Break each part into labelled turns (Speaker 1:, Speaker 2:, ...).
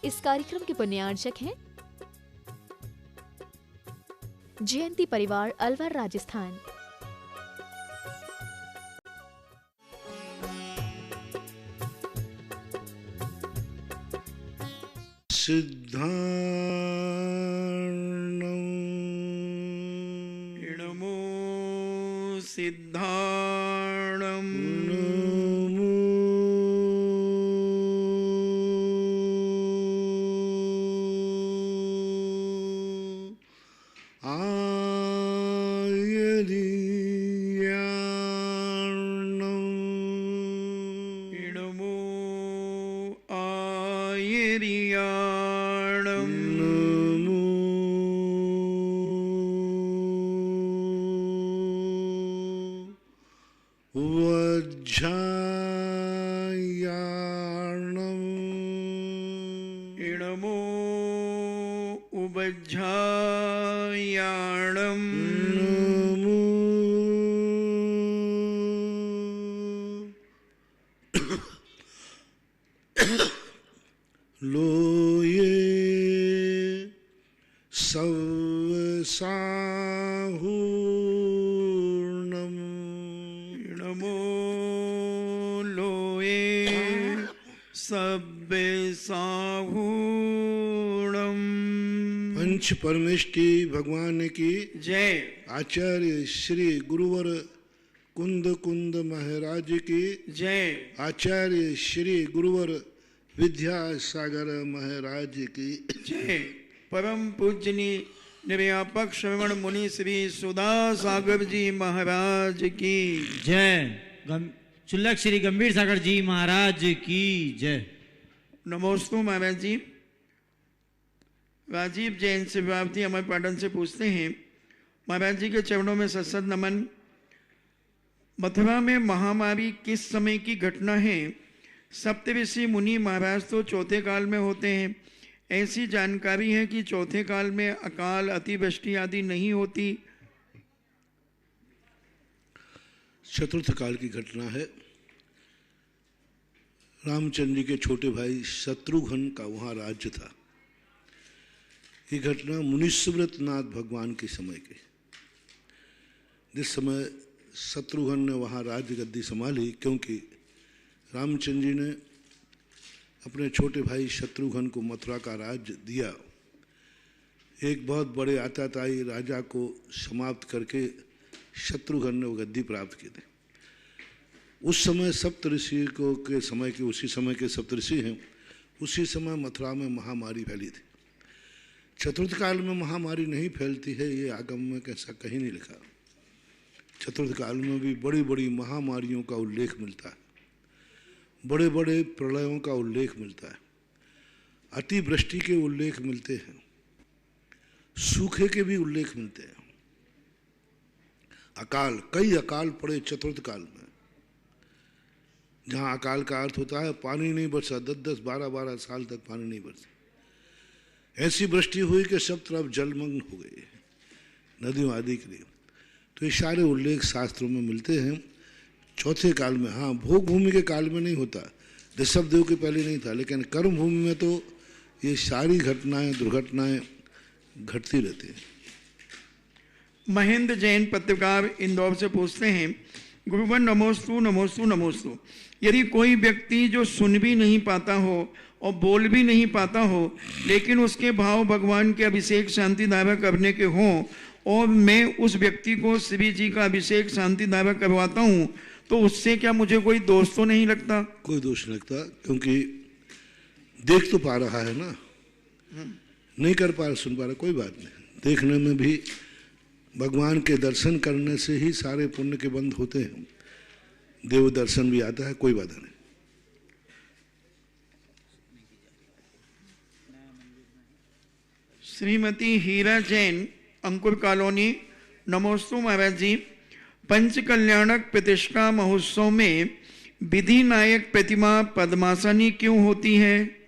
Speaker 1: इस कार्यक्रम के पुण्यार्चक हैं जयंती परिवार अलवर राजस्थान।
Speaker 2: नमो सिद्धाणं नमो उबज्झायाणं
Speaker 3: लोये सवसाहूर्णम्
Speaker 2: नमो लोये सव्यसाहूर्णम्।
Speaker 3: पंच परमेष्टि भगवान की
Speaker 2: जय।
Speaker 3: आचार्य श्री गुरुवर कुंद कुंद महाराज की
Speaker 2: जय।
Speaker 3: आचार्य श्री गुरुवर विद्यासागर महाराज की
Speaker 2: जय। परम पूजनीय निर्व्यापक श्रवण मुनि श्री सुधा सागर जी महाराज की
Speaker 4: जय। चुल्लक श्री गंभीर सागर जी महाराज की जय।
Speaker 2: नमोस्तु महाराज जी। राजीव जैन से विभावती अमर पाटन से पूछते हैं, महाराज जी के चरणों में सत्सत नमन। मथुरा में महामारी किस समय की घटना है? सप्तऋषि मुनि महाराज तो चौथे काल में होते हैं। ऐसी जानकारी है कि चौथे काल में अकाल अतिवृष्टि आदि नहीं होती।
Speaker 3: चतुर्थ काल की घटना है। रामचंद्र जी के छोटे भाई शत्रुघ्न का वहाँ राज्य था। ये घटना मुनीश्वरत नाथ भगवान के समय की। जिस समय शत्रुघ्न ने वहाँ राज्य गद्दी संभाली, क्योंकि रामचंद्र जी ने अपने छोटे भाई शत्रुघ्न को मथुरा का राज्य दिया। एक बहुत बड़े आताताई राजा को समाप्त करके शत्रुघ्न ने वो गद्दी प्राप्त की थी। उस समय सप्तऋषि को के समय के उसी समय के सप्तऋषि हैं। उसी समय मथुरा में महामारी फैली थी। चतुर्थ काल में महामारी नहीं फैलती है, ये आगम में कैसा कहीं नहीं लिखा। चतुर्थ काल में भी बड़ी बड़ी महामारियों का उल्लेख मिलता है, बड़े बड़े प्रलयों का उल्लेख मिलता है, अतिवृष्टि के उल्लेख मिलते हैं, सूखे के भी उल्लेख मिलते हैं। अकाल, कई अकाल पड़े चतुर्थ काल में। जहाँ अकाल का अर्थ होता है पानी नहीं बरसा, 10-10, 12-12 साल तक पानी नहीं बरसा। ऐसी वृष्टि हुई कि सब तरफ जलमग्न हो गए नदियों आदि के लिए। तो ये सारे उल्लेख शास्त्रों में मिलते हैं। चौथे काल में, हाँ, भोग भूमि के काल में नहीं होता, ऋषभ देव के पहले नहीं था, लेकिन कर्म भूमि में तो ये सारी घटनाएं, दुर्घटनाएं घटती रहती हैं।
Speaker 2: महेंद्र जैन पत्रकार इंदौर से पूछते हैं, गुरुवन नमोस्तु नमोस्तु नमोस्तु। यदि कोई व्यक्ति जो सुन भी नहीं पाता हो और बोल भी नहीं पाता हो, लेकिन उसके भाव भगवान के अभिषेक शांति धारा करने के हों और मैं उस व्यक्ति को श्री जी का अभिषेक शांति धारा करवाता हूँ, तो उससे क्या मुझे कोई दोष तो नहीं लगता?
Speaker 3: कोई दोष नहीं लगता, क्योंकि देख तो पा रहा है ना, नहीं कर पा रहा, सुन पा रहा, कोई बात नहीं। देखने में भी भगवान के दर्शन करने से ही सारे पुण्य के बंद होते हैं। देव दर्शन भी आता है, कोई बाधा नहीं।
Speaker 2: श्रीमती हीरा जैन अंकुर कॉलोनी, नमोस्तु महाराज जी। पंच कल्याणक प्रतिष्ठा महोत्सव में विधि नायक प्रतिमा पद्मासनी क्यों होती है?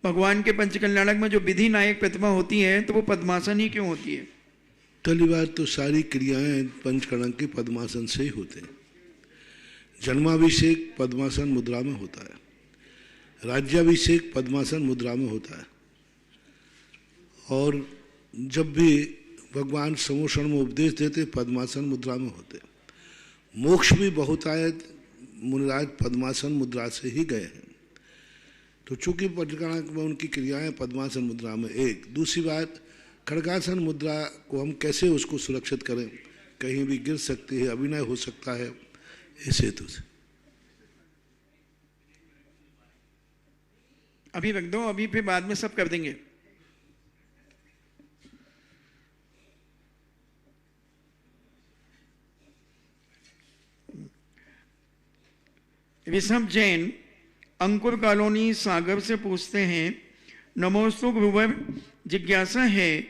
Speaker 2: भगवान के पंच कल्याणक में जो विधि नायक प्रतिमा होती है तो वो पद्मासनी क्यों होती है?
Speaker 3: पहली बात तो सारी क्रियाएं पंचकरण के पद्मासन से ही होते हैं। जन्माभिषेक पद्मासन मुद्रा में होता है। राज्याभिषेक पद्मासन मुद्रा में होता है। और जब भी भगवान समोषण में उपदेश देते पद्मासन मुद्रा में होते। मोक्ष भी बहुतायत मुनिराज पद्मासन मुद्रा से ही गए हैं। तो चूंकि परिक्रमा में उनकी क्रियाएं पद्मासन मुद्रा में एक। दूसरी बात, खड्गासन मुद्रा को हम कैसे उसको सुरक्षित करें, कहीं भी गिर सकती है, अभिनय हो सकता है, इस हेतु से।
Speaker 2: अभी रख दो, अभी फिर बाद में सब कर देंगे। ऋषभ जैन अंकुर कॉलोनी सागर से पूछते हैं, नमोस्तु गुरुवर, जिज्ञासा है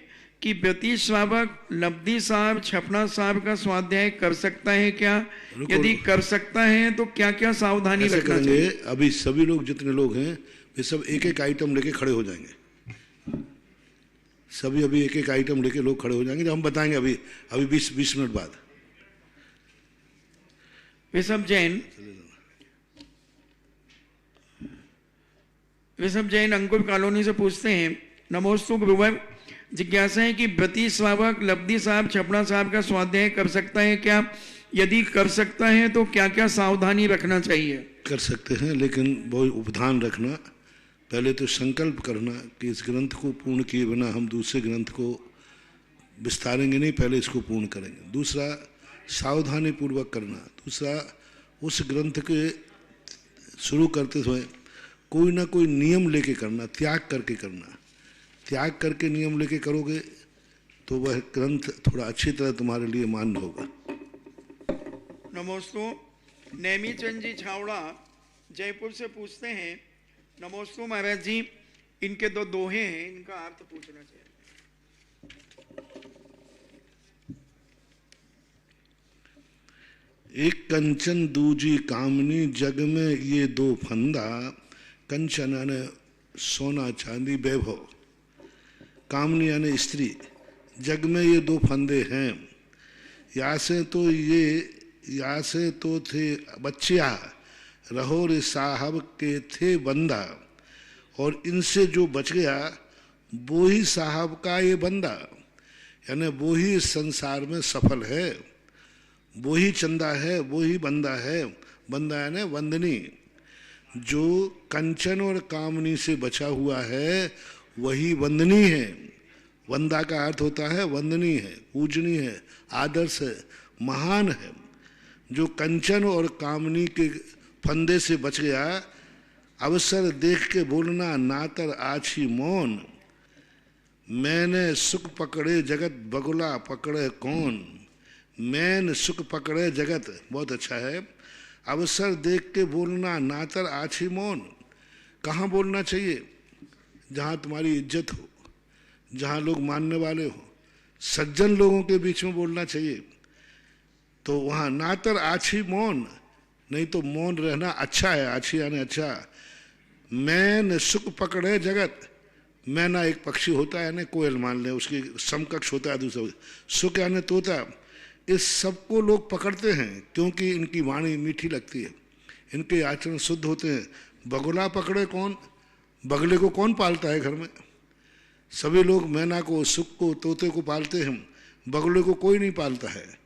Speaker 2: कि व्यति श्रावक लब्धि साहब छपना साहब का स्वाध्याय कर सकता है क्या? यदि कर सकता है तो क्या क्या सावधानी रखना चाहिए?
Speaker 3: अभी सभी लोग जितने लोग हैं वे सब एक एक आइटम लेके खड़े हो जाएंगे। सभी अभी एक एक आइटम लेके लोग खड़े हो जाएंगे, जब हम बताएंगे अभी 20 मिनट बाद।
Speaker 2: ऋषभ जैन अंकुर कॉलोनी से पूछते हैं, नमोस्तु गुरुवर, जिज्ञासा है कि व्यति श्रावक लब्धि साहब छपना साहब का स्वाध्याय कर सकता है क्या? यदि कर सकता है तो क्या क्या सावधानी रखना चाहिए?
Speaker 3: कर सकते हैं, लेकिन बहुत उपधान रखना। पहले तो संकल्प करना कि इस ग्रंथ को पूर्ण किए बिना हम दूसरे ग्रंथ को विस्तारेंगे नहीं, पहले इसको पूर्ण करेंगे। दूसरा, सावधानी पूर्वक करना। दूसरा, उस ग्रंथ के शुरू करते समय कोई ना कोई नियम लेके करना, त्याग करके करना। त्याग करके नियम लेके करोगे तो वह ग्रंथ थोड़ा अच्छी तरह तुम्हारे लिए मान्य होगा।
Speaker 2: नमोस्तु नेमीचंद जी छावड़ा जयपुर से पूछते हैं, नमोस्तु महाराज जी, इनके दो दोहे हैं, इनका अर्थ पूछना चाहिए।
Speaker 3: एक कंचन दूजी कामनी, जग में ये दो फंदा, कंचन यानी सोना चांदी वैभव, कामनी यानी स्त्री, जग में ये दो फंदे हैं। या से तो थे बच्चिया, रहो रे साहब के थे बंदा, और इनसे जो बच गया वो ही साहब का ये बंदा, यानी वो ही इस संसार में सफल है, वो ही चंदा है, वो ही बंदा है। बंदा यानी वंदनी। जो कंचन और कामनी से बचा हुआ है वही वंदनी है। वंदा का अर्थ होता है वंदनी है, पूजनीय है, आदर्श है, महान है। जो कंचन और कामनी के फंदे से बच गया, अवसर देख के बोलना नातर आछी मौन, मैंने सुख पकड़े जगत बगुला पकड़े कौन। मैंने सुख पकड़े जगत, बहुत अच्छा है। अवसर देख के बोलना नातर आछी मौन। कहाँ बोलना चाहिए? जहाँ तुम्हारी इज्जत हो, जहाँ लोग मानने वाले हो, सज्जन लोगों के बीच में बोलना चाहिए। तो वहाँ नातर आछी मौन, नहीं तो मौन रहना अच्छा है। आछी यानी अच्छा। मैंने सुख पकड़े जगत, मैना एक पक्षी होता है यानी कोयल, मान ले उसकी समकक्ष होता है दूसरा। सुख यानी तोता। इस सबको लोग पकड़ते हैं क्योंकि इनकी वाणी मीठी लगती है, इनके आचरण शुद्ध होते हैं। बगुला पकड़े कौन? बगले को कौन पालता है घर में? सभी लोग मैना को, सुख को, तोते को पालते हैं, बगले को कोई नहीं पालता है।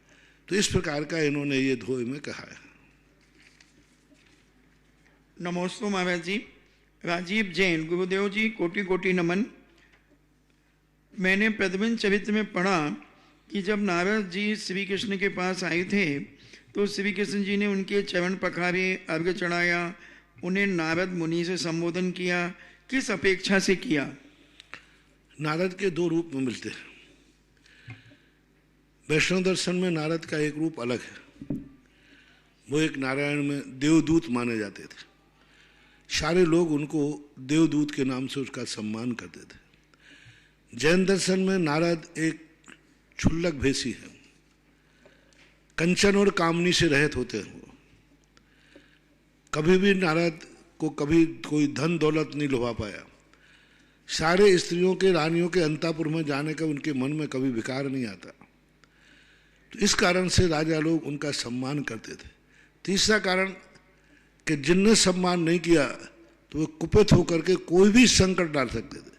Speaker 3: तो इस प्रकार का इन्होंने ये धोए में कहा है।
Speaker 2: नमोस्तु महाराज जी। राजीव जैन, गुरुदेव जी कोटि कोटि नमन। मैंने प्रद्युम्न चरित्र में पढ़ा कि जब नारद जी श्री कृष्ण के पास आए थे तो श्री कृष्ण जी ने उनके चरण पखारे, अर्घ्य चढ़ाया, उन्हें नारद मुनि से संबोधन किया। किस अपेक्षा से किया?
Speaker 3: नारद के दो रूप में मिलते हैं। वैष्णव दर्शन में नारद का एक रूप अलग है। वो एक नारायण में देवदूत माने जाते थे। सारे लोग उनको देवदूत के नाम से उसका सम्मान करते थे। जैन दर्शन में नारद एक क्षुल्लक भेषी है, कंचन और कामनी से रहित होते हैं। वो कभी भी नारद को कभी कोई धन दौलत नहीं लुभा पाया। सारे स्त्रियों के, रानियों के अंतःपुर में जाने का उनके मन में कभी विकार नहीं आता। तो इस कारण से राजा लोग उनका सम्मान करते थे। तीसरा कारण कि जिनने सम्मान नहीं किया तो वे कुपित होकर के कोई भी संकट डाल सकते थे,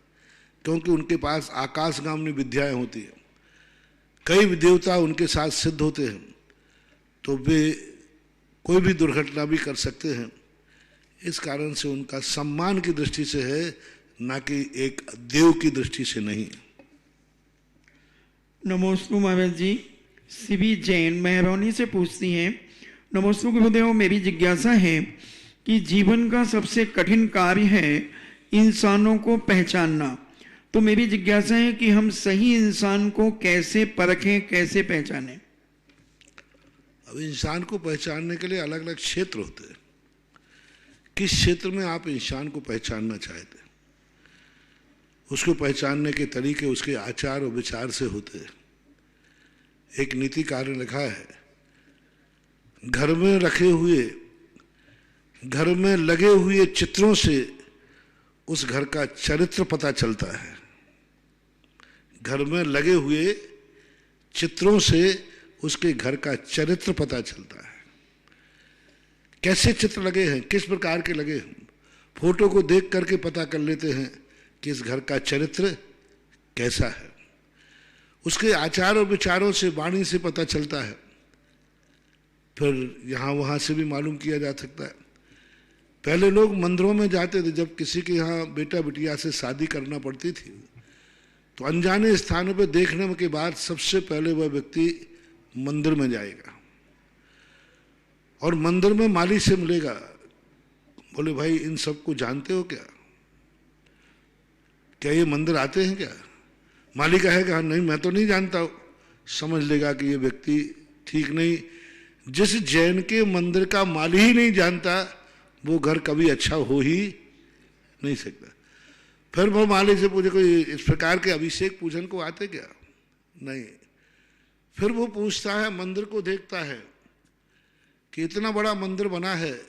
Speaker 3: क्योंकि उनके पास आकाशगामी विद्याएं होती हैं, कई देवता उनके साथ सिद्ध होते हैं, तो वे कोई भी दुर्घटना भी कर सकते हैं। इस कारण से उनका सम्मान की दृष्टि से है, ना कि एक देव की दृष्टि से नहीं।
Speaker 2: नमोस्तु महावीर जी। सीबी जैन मेहरौनी से पूछती हैं, नमोस्तु गुरुदेव, मेरी जिज्ञासा है कि जीवन का सबसे कठिन कार्य है इंसानों को पहचानना। तो मेरी जिज्ञासा है कि हम सही इंसान को कैसे परखें, कैसे पहचानें?
Speaker 3: अब इंसान को पहचानने के लिए अलग अलग क्षेत्र होते हैं। किस क्षेत्र में आप इंसान को पहचानना चाहते हैं, उसको पहचानने के तरीके उसके आचार और विचार से होते हैं। एक नीतिकार ने लिखा है, घर में रखे हुए, घर में लगे हुए चित्रों से उस घर का चरित्र पता चलता है। घर में लगे हुए चित्रों से उसके घर का चरित्र पता चलता है। कैसे चित्र लगे हैं, किस प्रकार के लगे हैं, फोटो को देख करके पता कर लेते हैं कि इस घर का चरित्र कैसा है। उसके आचार और विचारों से, वाणी से पता चलता है। फिर यहाँ वहाँ से भी मालूम किया जा सकता है। पहले लोग मंदिरों में जाते थे, जब किसी के यहाँ बेटा बिटिया से शादी करना पड़ती थी, तो अनजाने स्थानों पर देखने के बाद सबसे पहले वह व्यक्ति मंदिर में जाएगा और मंदिर में माली से मिलेगा। बोले, भाई इन सबको जानते हो क्या? क्या ये मंदिर आते हैं क्या? माली कहेगा, नहीं मैं तो नहीं जानता हूं। समझ लेगा कि ये व्यक्ति ठीक नहीं। जिस जैन के मंदिर का माली ही नहीं जानता, वो घर कभी अच्छा हो ही नहीं सकता। फिर वो माली से पूछे, कोई इस प्रकार के अभिषेक पूजन को आते क्या? नहीं। फिर वो पूछता है, मंदिर को देखता है कि इतना बड़ा मंदिर बना है,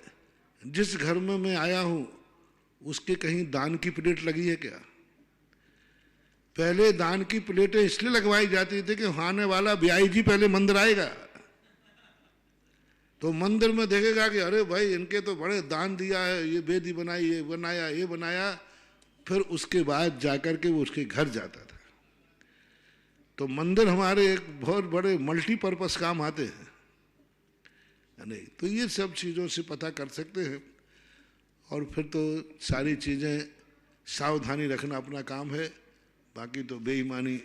Speaker 3: जिस घर में मैं आया हूं उसके कहीं दान की प्लेट लगी है क्या? पहले दान की प्लेटें इसलिए लगवाई जाती थी कि आने वाला ब्याई जी पहले मंदिर आएगा, तो मंदिर में देखेगा कि अरे भाई इनके तो बड़े दान दिया है, ये बेदी बनाई, ये बनाया, ये बनाया। फिर उसके बाद जाकर के वो उसके घर जाता था। तो मंदिर हमारे एक बहुत बड़े मल्टीपर्पस काम आते हैं, नहीं? तो ये सब चीज़ों से पता कर सकते हैं। और फिर तो सारी चीज़ें सावधानी रखना अपना काम है, बाकी तो बेईमानी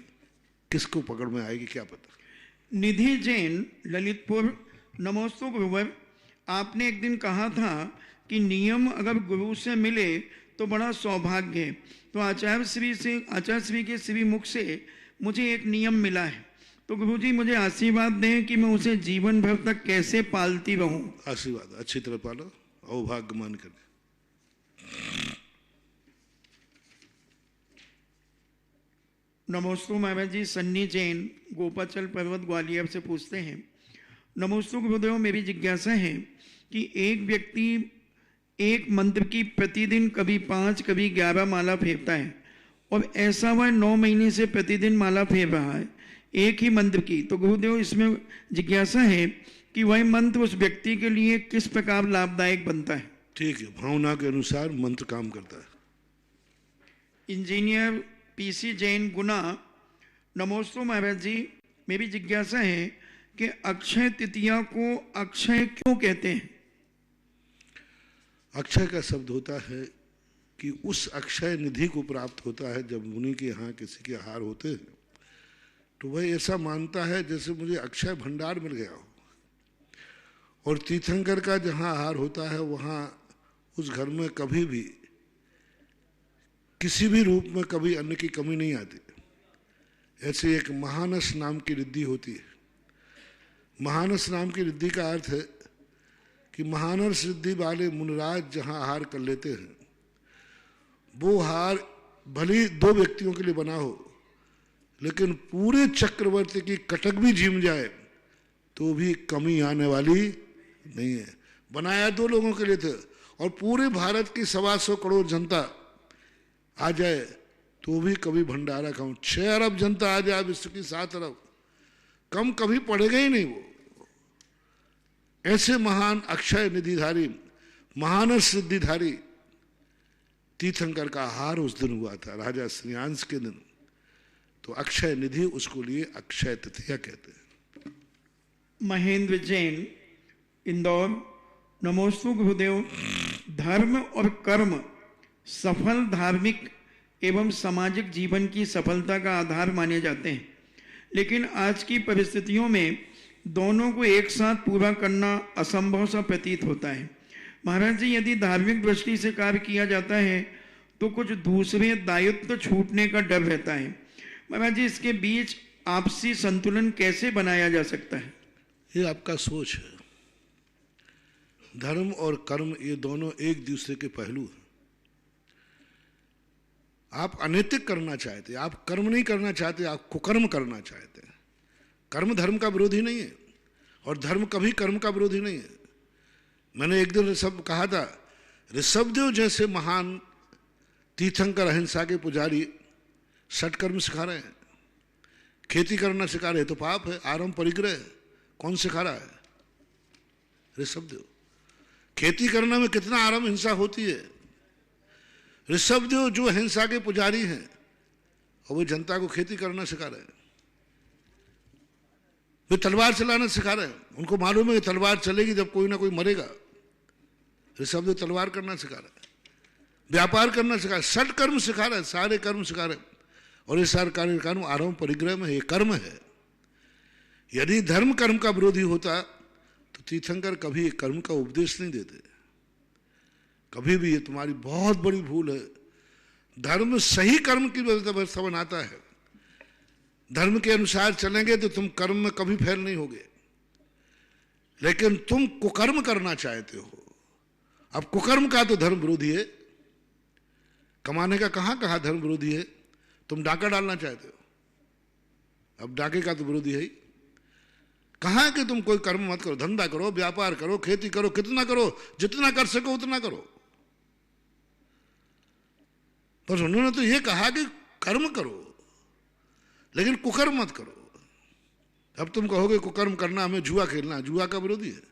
Speaker 3: किसको पकड़ में आएगी क्या पता।
Speaker 2: निधि जैन ललितपुर, नमोस्तु गुरुवर, आपने एक दिन कहा था कि नियम अगर गुरु से मिले तो बड़ा सौभाग्य है। तो आचार्य श्री के श्री मुख से मुझे एक नियम मिला है, तो गुरुजी मुझे आशीर्वाद दें कि मैं उसे जीवन भर तक कैसे पालती रहूं।
Speaker 3: आशीर्वाद अच्छी तरह पालो, अवभाग्य मान कर।
Speaker 2: नमोस्तु महाराज जी। सन्नी जैन गोपाचल पर्वत ग्वालियर से पूछते हैं, नमोस्तु गुरुदेव, मेरी जिज्ञासा है कि एक व्यक्ति एक मंत्र की प्रतिदिन कभी 5 कभी 11 माला फेरता है, और ऐसा वह 9 महीने से प्रतिदिन माला फेर रहा है एक ही मंत्र की। तो गुरुदेव इसमें जिज्ञासा है कि वह मंत्र उस व्यक्ति के लिए किस प्रकार लाभदायक बनता है?
Speaker 3: ठीक है, भावना के अनुसार मंत्र काम करता है।
Speaker 2: इंजीनियर पीसी जैन गुना, नमोस्तु महाराज जी, मेरी जिज्ञासा है कि अक्षय तृतीया को अक्षय क्यों कहते हैं?
Speaker 3: अक्षय का शब्द होता है कि उस अक्षय निधि को प्राप्त होता है। जब मुनि के यहाँ किसी के आहार होते हैं तो वह ऐसा मानता है जैसे मुझे अक्षय भंडार मिल गया हो। और तीर्थंकर का जहाँ आहार होता है वहाँ उस घर में कभी भी किसी भी रूप में कभी अन्न की कमी नहीं आती। ऐसे एक महानस नाम की रिद्धि होती है। महानस नाम की रिद्धि का अर्थ है कि महानस रिद्धि वाले मुनिराज जहाँ आहार कर लेते हैं, वो आहार भले 2 व्यक्तियों के लिए बना हो, लेकिन पूरे चक्रवर्ती की कटक भी झीम जाए तो भी कमी आने वाली नहीं है। बनाया 2 लोगों के लिए थे, और पूरे भारत की 125 करोड़ जनता आ जाए तो भी कभी भंडारा कम। 6 अरब जनता आ जाए, विश्व की 7 अरब, कम कभी पड़ेगा ही नहीं। वो ऐसे महान अक्षय निधिधारी, महानस सिद्धिधारी तीर्थंकर का आहार उस दिन हुआ था, राजा श्रेयांश के दिन। तो अक्षय निधि उसको लिए अक्षय तृतीया कहते हैं।
Speaker 2: महेंद्र जैन, इंदौर। नमोस्तु गुरुदेव। धर्म और कर्म सफल धार्मिक एवं सामाजिक जीवन की सफलता का आधार माने जाते हैं, लेकिन आज की परिस्थितियों में दोनों को एक साथ पूरा करना असंभव सा प्रतीत होता है। महाराज जी, यदि धार्मिक दृष्टि से कार्य किया जाता है तो कुछ दूसरे दायित्व छूटने का डर रहता है। महाराज जी, इसके बीच आपसी संतुलन कैसे बनाया जा सकता है?
Speaker 3: ये आपका सोच है। धर्म और कर्म ये दोनों एक दूसरे के पहलू हैं। आप अनैतिक करना चाहते, आप कर्म नहीं करना चाहते, आप कुकर्म करना चाहते हैं। कर्म धर्म का विरोधी नहीं है और धर्म कभी कर्म का विरोधी नहीं है। मैंने एक दिन ऋषभ कहा था, ऋषभदेव जैसे महान तीर्थंकर अहिंसा के पुजारी षटकर्म सिखा रहे हैं, खेती करना सिखा रहे हैं, तो पाप है। आरंभ परिग्रह कौन सिखा रहा है? ऋषभदेव। खेती करना में कितना आरंभ हिंसा होती है। ऋषभदेव जो हिंसा के पुजारी हैं और वो जनता को खेती करना सिखा रहे हैं। वे तलवार चलाना सिखा रहे हैं। उनको मालूम है कि तलवार चलेगी जब कोई ना कोई मरेगा। ऋषभदेव तलवार करना सिखा रहे हैं, व्यापार करना सिखा रहे, षट कर्म सिखा रहे हैं, सारे कर्म सिखा रहे हैं। और ये सारे कर्म आरंभ परिग्रह में ये कर्म है। यदि धर्म कर्म का विरोधी होता तो तीर्थंकर कभी कर्म का उपदेश नहीं देते। कभी भी। ये तुम्हारी बहुत बड़ी भूल है। धर्म सही कर्म की व्यवस्था बनाता है। धर्म के अनुसार चलेंगे तो तुम कर्म में कभी फेल नहीं होगे। लेकिन तुम कुकर्म करना चाहते हो। अब कुकर्म का तो धर्म विरोधी है। कमाने का कहाँ कहाँ धर्म विरोधी है? तुम डाका डालना चाहते हो, अब डाके का तो विरोधी है ही। कहाँ कि तुम कोई कर्म मत करो, धंधा करो, व्यापार करो, खेती करो, कितना करो, जितना कर सको उतना करो। पर उन्होंने तो ये कहा कि कर्म करो लेकिन कुकर्म मत करो। अब तुम कहोगे कुकर्म करना हमें जुआ खेलना, जुआ का विरोधी है।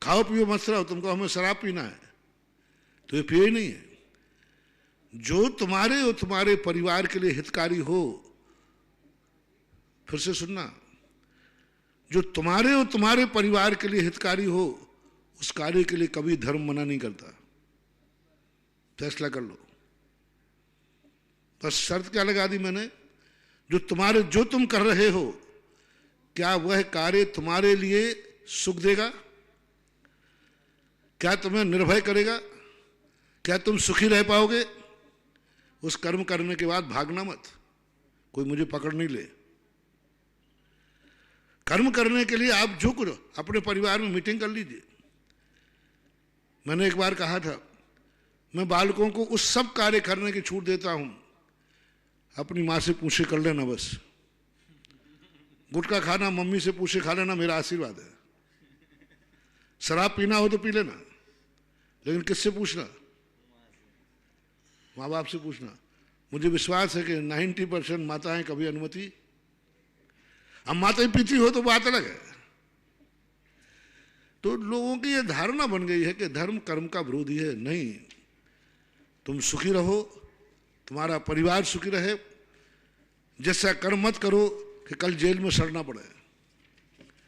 Speaker 3: खाओ पियो मस्त रहो, तुमको हमें शराब पीना है तो ये पिए नहीं है। जो तुम्हारे और तुम्हारे परिवार के लिए हितकारी हो, फिर से सुनना, जो तुम्हारे और तुम्हारे परिवार के लिए हितकारी हो उस कार्य के लिए कभी धर्म मना नहीं करता। फैसला कर लो। बस शर्त क्या लगा दी मैंने, जो तुम कर रहे हो क्या वह कार्य तुम्हारे लिए सुख देगा? क्या तुम्हें निर्भय करेगा? क्या तुम सुखी रह पाओगे? उस कर्म करने के बाद भागना मत, कोई मुझे पकड़ नहीं ले। कर्म करने के लिए आप जो करो, अपने परिवार में मीटिंग कर लीजिए। मैंने एक बार कहा था, मैं बालकों को उस सब कार्य करने की छूट देता हूं, अपनी माँ से पूछे कर लेना। बस गुटखा खाना मम्मी से पूछे खा लेना, मेरा आशीर्वाद है। शराब पीना हो तो पी लेना, लेकिन किससे पूछना? माँ बाप से पूछना। मुझे विश्वास है कि 90% माताएं कभी अनुमति, अब माताएं पीती हो तो बात अलग है। तो लोगों की यह धारणा बन गई है कि धर्म कर्म का विरोधी है। नहीं, तुम सुखी रहो, तुम्हारा परिवार सुखी रहे, जैसा कर्म मत करो कि कल जेल में सड़ना पड़े,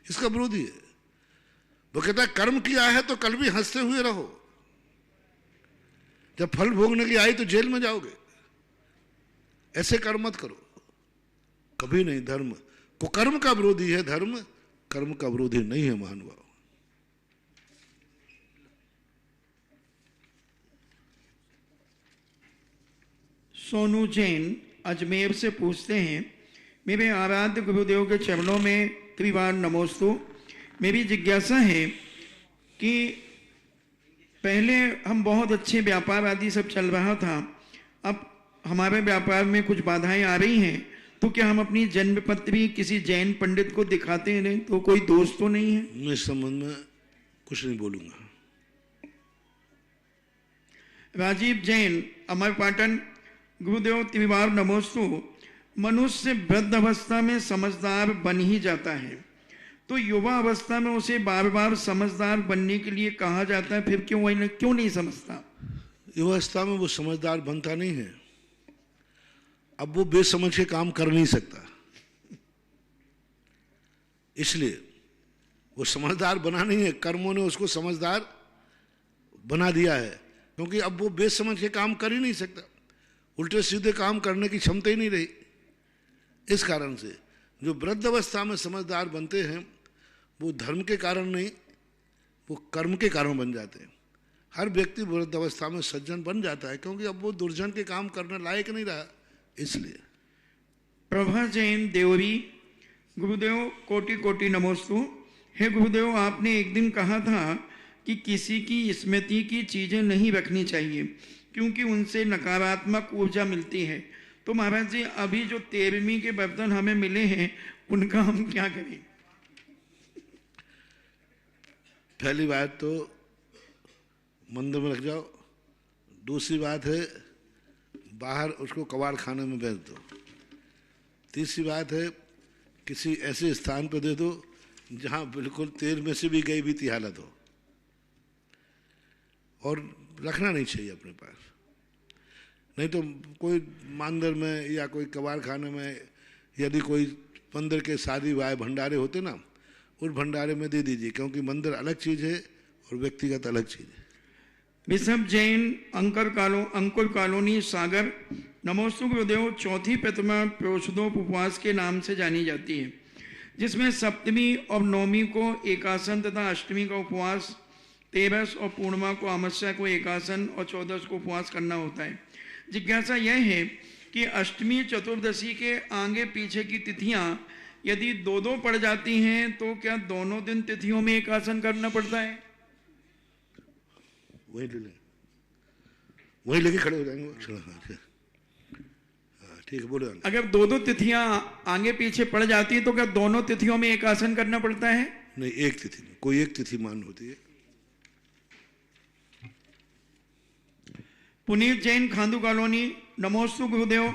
Speaker 3: इसका विरोधी है। वो कहता है कर्म किया है तो कल भी हंसते हुए रहो, जब फल भोगने की आई तो जेल में जाओगे। ऐसे कर्म मत करो, कभी नहीं। धर्म कुकर्म का विरोधी है, धर्म कर्म का विरोधी नहीं है महानुभाव।
Speaker 2: सोनू जैन अजमेर से पूछते हैं, मेरे आराध्य गुरुदेव के चरणों में त्रिवार नमोस्तु। मेरी जिज्ञासा है कि पहले हम बहुत अच्छे व्यापार आदि सब चल रहा था, अब हमारे व्यापार में कुछ बाधाएं आ रही हैं, तो क्या हम अपनी जन्म पत्री किसी जैन पंडित को दिखाते हैं तो कोई दोष तो नहीं है?
Speaker 3: मैं इस संबंध में कुछ नहीं बोलूंगा।
Speaker 2: राजीव जैन अमरपाटन, गुरुदेव त्रिवार नमोस्तु। मनुष्य वृद्ध अवस्था में समझदार बन ही जाता है, तो युवा अवस्था में उसे बार बार समझदार बनने के लिए कहा जाता है, फिर क्यों नहीं समझता?
Speaker 3: युवावस्था में वो समझदार बनता नहीं है, अब वो बेसमझ के काम कर नहीं सकता, इसलिए वो समझदार बना नहीं है, कर्मों ने उसको समझदार बना दिया है, क्योंकि अब वो बेसमझ के काम कर ही नहीं सकता, उल्टे सीधे काम करने की क्षमता ही नहीं रही। इस कारण से जो वृद्ध अवस्था में समझदार बनते हैं वो धर्म के कारण नहीं, वो कर्म के कारण बन जाते हैं। हर व्यक्ति वृद्ध अवस्था में सज्जन बन जाता है क्योंकि अब वो दुर्जन के काम करने लायक नहीं रहा, इसलिए।
Speaker 2: प्रभा जैन देवरी, गुरुदेव कोटि कोटि नमोस्तु। हे गुरुदेव, आपने एक दिन कहा था कि किसी की स्मृति की चीजें नहीं रखनी चाहिए क्योंकि उनसे नकारात्मक ऊर्जा मिलती है। तो महाराज जी, अभी जो 13वीं के बर्तन हमें मिले हैं उनका हम क्या करें?
Speaker 3: पहली बात तो मंदिर में रख जाओ, दूसरी बात है बाहर उसको कबाड़ खाने में बेच दो, तीसरी बात है किसी ऐसे स्थान पर दे दो जहां बिल्कुल तेल में से भी गई बीती हालत हो, और रखना नहीं चाहिए अपने पास। नहीं तो कोई मंदिर में या कोई कबाड़ खाने में यदि कोई मंदिर के शादी वाय भंडारे होते ना, उस भंडारे में दे दीजिए, क्योंकि मंदिर अलग चीज है और व्यक्तिगत अलग चीज है।
Speaker 2: ऋषभ जैन, अंकुर कॉलोनी, सागर, नमोस्तु गुरुदेव। चौथी प्रतिमा प्रोषदोप उपवास के नाम से जानी जाती है, जिसमें सप्तमी और नवमी को एकासन तथा अष्टमी का उपवास, 13 और पूर्णिमा को अमावस्या को एकासन और 14 को उपवास करना होता है। जिज्ञासा यह है कि अष्टमी चतुर्दशी के आगे पीछे की तिथियां यदि दो पड़ जाती हैं तो क्या दोनों दिन तिथियों में एकासन करना पड़ता है?
Speaker 3: वही लेके खड़े हो जाएंगे। ठीक है, बोलो।
Speaker 2: अगर दो तिथियां आगे पीछे पड़ जाती है तो क्या दोनों तिथियों में एकासन करना पड़ता है?
Speaker 3: नहीं, एक तिथि में, कोई एक तिथि मान होती है।
Speaker 2: पुनीत जैन, खांदू कॉलोनी, नमोस्तु गुरुदेव।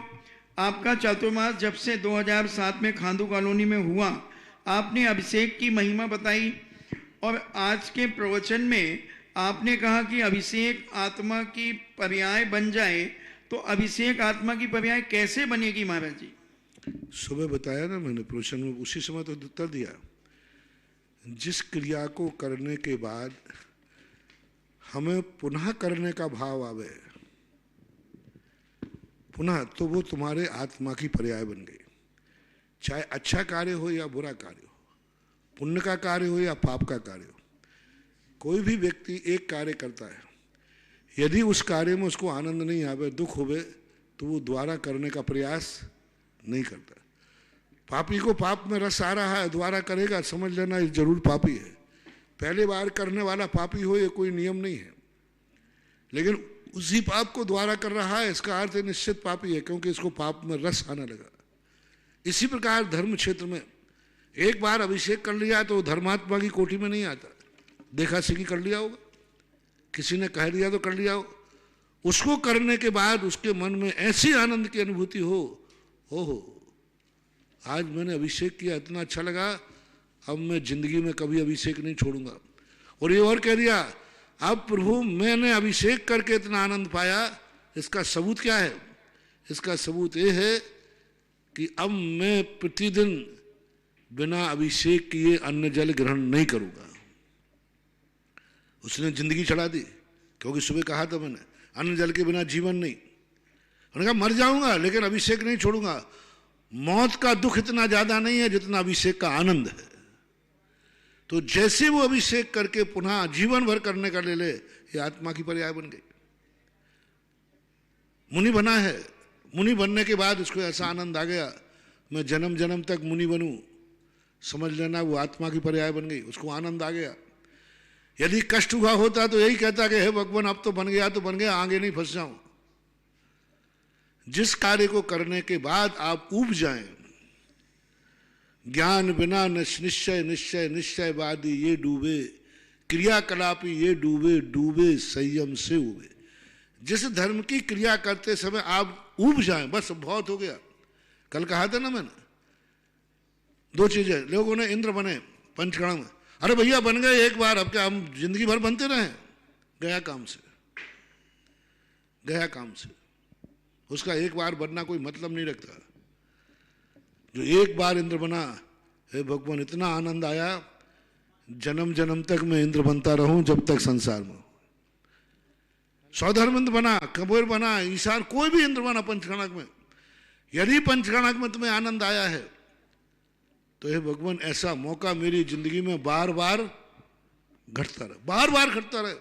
Speaker 2: आपका चातुर्मास जब से 2007 में खांदू कॉलोनी में हुआ, आपने अभिषेक की महिमा बताई और आज के प्रवचन में आपने कहा कि अभिषेक आत्मा की पर्याय बन जाए, तो अभिषेक आत्मा की पर्याय कैसे बनेगी महाराज जी?
Speaker 3: सुबह बताया ना मैंने प्रवचन में, उसी समय तो उत्तर दिया। जिस क्रिया को करने के बाद हमें पुनः करने का भाव आवे पुनः, तो वो तुम्हारे आत्मा की पर्याय बन गई। चाहे अच्छा कार्य हो या बुरा कार्य हो, पुण्य का कार्य हो या पाप का कार्य हो, कोई भी व्यक्ति एक कार्य करता है, यदि उस कार्य में उसको आनंद नहीं आवे, दुख होवे, तो वो दोबारा करने का प्रयास नहीं करता। पापी को पाप में रस आ रहा है, दोबारा करेगा, समझ लेना ये जरूर पापी है। पहले बार करने वाला पापी हो ये कोई नियम नहीं है, लेकिन उसी पाप को दोबारा कर रहा है, इसका अर्थ निश्चित पापी है, क्योंकि इसको पाप में रस आने लगा। इसी प्रकार धर्म क्षेत्र में एक बार अभिषेक कर लिया तो धर्मात्मा की कोटि में नहीं आता। देखा सीखी कर लिया होगा, किसी ने कह दिया तो कर लिया हो, उसको करने के बाद उसके मन में ऐसी आनंद की अनुभूति हो, ओहो आज मैंने अभिषेक किया, इतना अच्छा लगा, अब मैं जिंदगी में कभी अभिषेक नहीं छोड़ूंगा। और ये और कह दिया, अब प्रभु मैंने अभिषेक करके इतना आनंद पाया, इसका सबूत क्या है? इसका सबूत ये है कि अब मैं प्रतिदिन बिना अभिषेक किए अन्न जल ग्रहण नहीं करूंगा। उसने जिंदगी चढ़ा दी, क्योंकि सुबह कहा था मैंने, अन्न जल के बिना जीवन नहीं। उन्होंने कहा मर जाऊंगा लेकिन अभिषेक नहीं छोड़ूंगा। मौत का दुख इतना ज्यादा नहीं है जितना अभिषेक का आनंद है। तो जैसे वो अभिषेक करके पुनः जीवन भर करने का ले ले, ये आत्मा की पर्याय बन गई। मुनि बना है, मुनि बनने के बाद उसको ऐसा आनंद आ गया, मैं जन्म जन्म तक मुनि बनूं, समझ लेना वो आत्मा की पर्याय बन गई, उसको आनंद आ गया। यदि कष्ट हुआ होता तो यही कहता कि हे भगवान अब तो बन गया तो बन गया, आगे नहीं फंस जाऊं। जिस कार्य को करने के बाद आप ऊब जाएं, ज्ञान बिना निश्चय निश्चय निश्चयवादी ये डूबे, क्रियाकलापी ये डूबे डूबे संयम से उबे। जिस धर्म की क्रिया करते समय आप ऊब जाएं, बस बहुत हो गया। कल कहा था ना मैंने, दो चीजें, लोगों ने इंद्र बने पंचकर्म में, अरे भैया बन गए एक बार, अब क्या हम जिंदगी भर बनते रहे? गया काम से। गया काम से। उसका एक बार बनना कोई मतलब नहीं रखता। जो एक बार इंद्र बना, हे भगवान इतना आनंद आया, जन्म जन्म तक मैं इंद्र बनता रहूं जब तक संसार में। सौधर्म बना, कबीर बना, ईशान, कोई भी इंद्र बना पंचकणक में, यदि पंचकणक में तुम्हें आनंद आया है तो हे भगवान ऐसा मौका मेरी जिंदगी में बार बार घटता रहे, बार बार घटता रहे।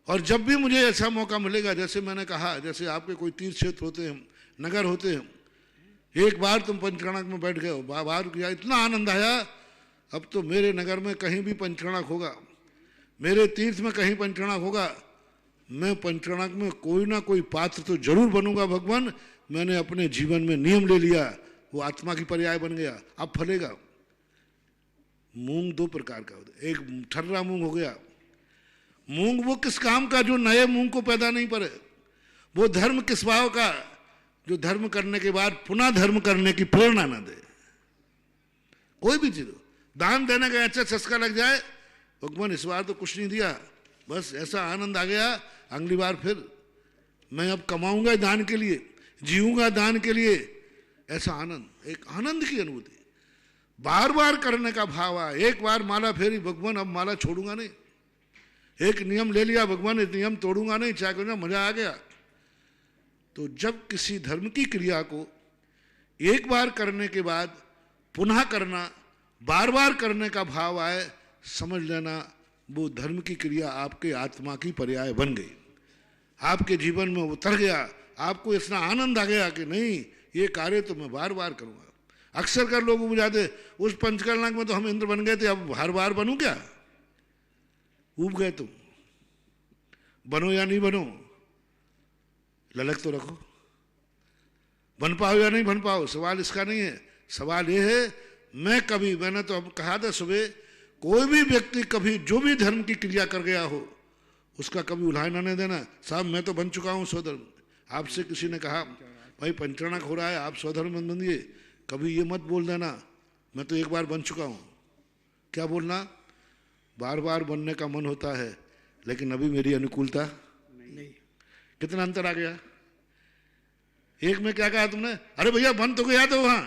Speaker 3: और जब भी मुझे ऐसा मौका मिलेगा, जैसे मैंने कहा, जैसे आपके कोई तीर्थ क्षेत्र होते हैं, नगर होते हैं, एक बार तुम पंचकणक में बैठ गए हो, बार किया, इतना आनंद आया, अब तो मेरे नगर में कहीं भी पंचकणक होगा, मेरे तीर्थ में कहीं पंचकणक होगा, मैं पंचकणक में कोई ना कोई पात्र तो जरूर बनूंगा भगवान। मैंने अपने जीवन में नियम ले लिया, वो आत्मा की पर्याय बन गया, अब फलेगा। मूंग दो प्रकार का होता है, एक ठर्रा मूंग हो गया। मूंग वो किस काम का जो नए मूंग को पैदा नहीं करे, वो धर्म किस भाव का जो धर्म करने के बाद पुनः धर्म करने की प्रेरणा ना दे। कोई भी चीज, दान देने का अच्छा चस्का लग जाए, भगवान इस बार तो कुछ नहीं दिया, बस ऐसा आनंद आ गया, अगली बार फिर मैं अब कमाऊंगा दान के लिए, जीऊंगा दान के लिए, ऐसा आनंद, एक आनंद की अनुभूति। बार बार करने का भाव आया, एक बार माला फेरी, भगवान अब माला छोड़ूंगा नहीं, एक नियम ले लिया, भगवान इस नियम तोड़ूंगा नहीं, चाहे करूंगा, मजा आ गया। तो जब किसी धर्म की क्रिया को एक बार करने के बाद पुनः करना, बार बार करने का भाव आए, समझ लेना वो धर्म की क्रिया आपके आत्मा की पर्याय बन गई, आपके जीवन में उतर गया, आपको इतना आनंद आ गया कि नहीं ये कार्य तो मैं बार बार करूंगा। अक्सर कर लोग उब जाते, उस पंचकणक में तो हम इंद्र बन गए थे, अब हर बार बनूं क्या? उब गए तुम, बनो या नहीं बनो, ललक तो रखो, बन पाओ या नहीं बन पाओ, सवाल इसका नहीं है। सवाल ये है, मैंने तो अब कहा था सुबह, कोई भी व्यक्ति कभी जो भी धर्म की क्रिया कर गया हो उसका कभी उल्हाना नहीं देना, साहब मैं तो बन चुका हूं स्वधर्म। आपसे किसी ने कहा भाई पंचकणक हो रहा है, आप स्वधर्म बनिए, कभी ये मत बोल देना मैं तो एक बार बन चुका हूं। क्या बोलना? बार बार बनने का मन होता है, लेकिन अभी मेरी अनुकूलता नहीं। कितना अंतर आ गया। एक में क्या कहा तुमने, अरे भैया बन तो गया तो वहां,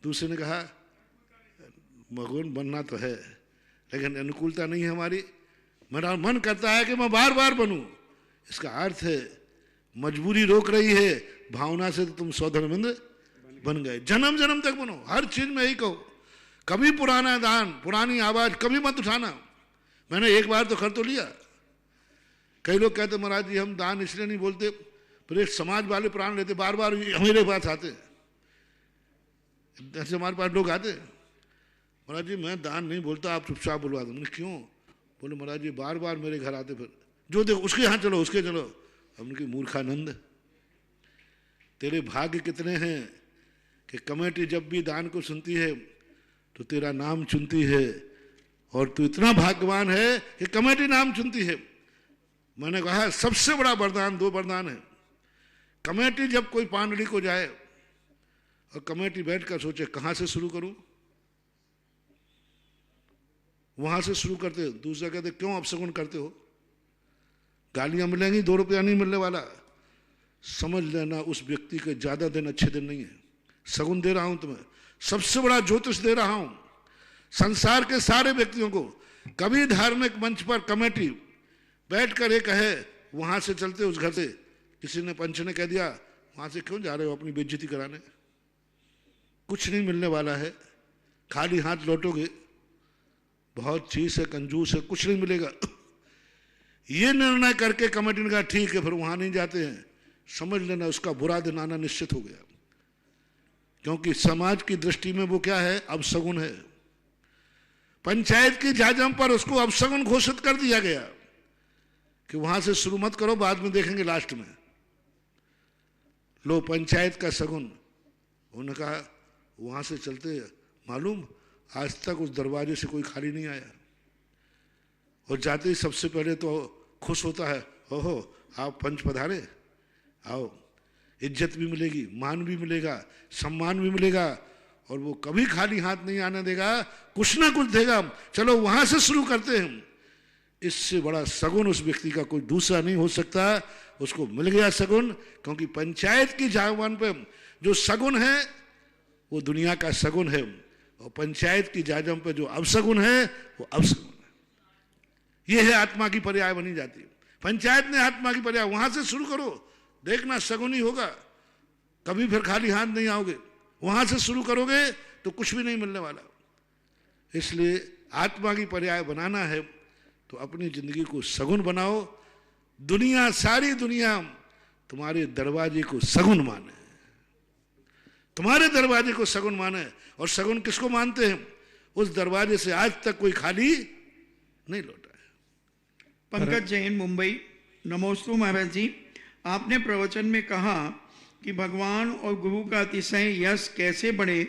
Speaker 3: दूसरे ने कहा भगवान बनना तो है लेकिन अनुकूलता नहीं है हमारी, मेरा मन करता है कि मैं बार बार बनूं। इसका अर्थ है मजबूरी रोक रही है, भावना से तो तुम स्वधर्मेंद्र बन गए, जन्म जन्म तक बनो। हर चीज में यही कहो, कभी पुराना दान, पुरानी आवाज कभी मत उठाना। मैंने एक बार तो कर तो लिया। कई लोग कहते महाराज जी हम दान इसलिए नहीं बोलते, पर एक समाज वाले प्राण लेते, बार बार हमारे पास आते, ऐसे हमारे पास लोग आते, महाराज जी मैं दान नहीं बोलता, आप चुपचाप बुलवा दो। क्यों? बोले महाराज जी बार बार मेरे घर आते, फिर जो देखो उसके यहाँ चलो, उसके चलो। हमने मूर्खानंद, तेरे भाग्य कितने हैं कि कमेटी जब भी दान को सुनती है तो तेरा नाम चुनती है, और तू इतना भाग्यवान है कि कमेटी नाम चुनती है। मैंने कहा सबसे बड़ा वरदान, दो वरदान है। कमेटी जब कोई पांडली को जाए और कमेटी बैठकर सोचे कहां से शुरू करूं, वहां से शुरू करते। दूसरा कहते क्यों अपशगुन करते हो, गालियां मिलेंगी, 2 रुपया नहीं मिलने वाला। समझ लेना उस व्यक्ति के ज्यादा दिन अच्छे दिन नहीं है। सगुन दे रहा हूं तुम्हें, सबसे बड़ा ज्योतिष दे रहा हूं संसार के सारे व्यक्तियों को। कभी धार्मिक मंच पर कमेटी बैठकर एक कहे वहां से चलते उस घर से, किसी ने पंच ने कह दिया वहां से क्यों जा रहे हो अपनी बेइज्जती कराने, कुछ नहीं मिलने वाला है, खाली हाथ लौटोगे, बहुत चीज है, कंजूस है, कुछ नहीं मिलेगा। ये निर्णय करके कमेटी ने कहा ठीक है फिर वहां नहीं जाते हैं। समझ लेना उसका बुरा दिन आना निश्चित हो गया, क्योंकि समाज की दृष्टि में वो क्या है, अपशगुन है। पंचायत की जाजम पर उसको अपशगुन घोषित कर दिया गया कि वहां से शुरू मत करो, बाद में देखेंगे लास्ट में। लो पंचायत का शगुन, उन्होंने कहा वहां से चलते, मालूम आज तक उस दरवाजे से कोई खाली नहीं आया, और जाते ही सबसे पहले तो खुश होता है, ओहो आप पंच पधारे, आओ, इज्जत भी मिलेगी, मान भी मिलेगा, सम्मान भी मिलेगा, और वो कभी खाली हाथ नहीं आने देगा, कुछ ना कुछ देगा। चलो वहां से शुरू करते हैं। इससे बड़ा सगुन उस व्यक्ति का कोई दूसरा नहीं हो सकता। उसको मिल गया सगुन, क्योंकि पंचायत की जागवान पे जो सगुन है वो दुनिया का सगुन है, और पंचायत की जाजम पे जो अपसगुन है वो अपसगुन है। ये है आत्मा की पर्याय बनी जाती है। पंचायत ने आत्मा की पर्याय, वहां से शुरू करो, देखना सगुन ही होगा, कभी फिर खाली हाथ नहीं आओगे। वहां से शुरू करोगे तो कुछ भी नहीं मिलने वाला। इसलिए आत्मा की पर्याय बनाना है तो अपनी जिंदगी को सगुन बनाओ। दुनिया, सारी दुनिया तुम्हारे दरवाजे को सगुन माने, तुम्हारे दरवाजे को सगुन माने। और सगुन किसको मानते हैं? उस दरवाजे से आज तक कोई खाली नहीं लौटा है।
Speaker 2: पंकज जैन, मुंबई। नमोस्तु महाराज जी, आपने प्रवचन में कहा कि भगवान और गुरु का अतिशय यश कैसे बढ़े,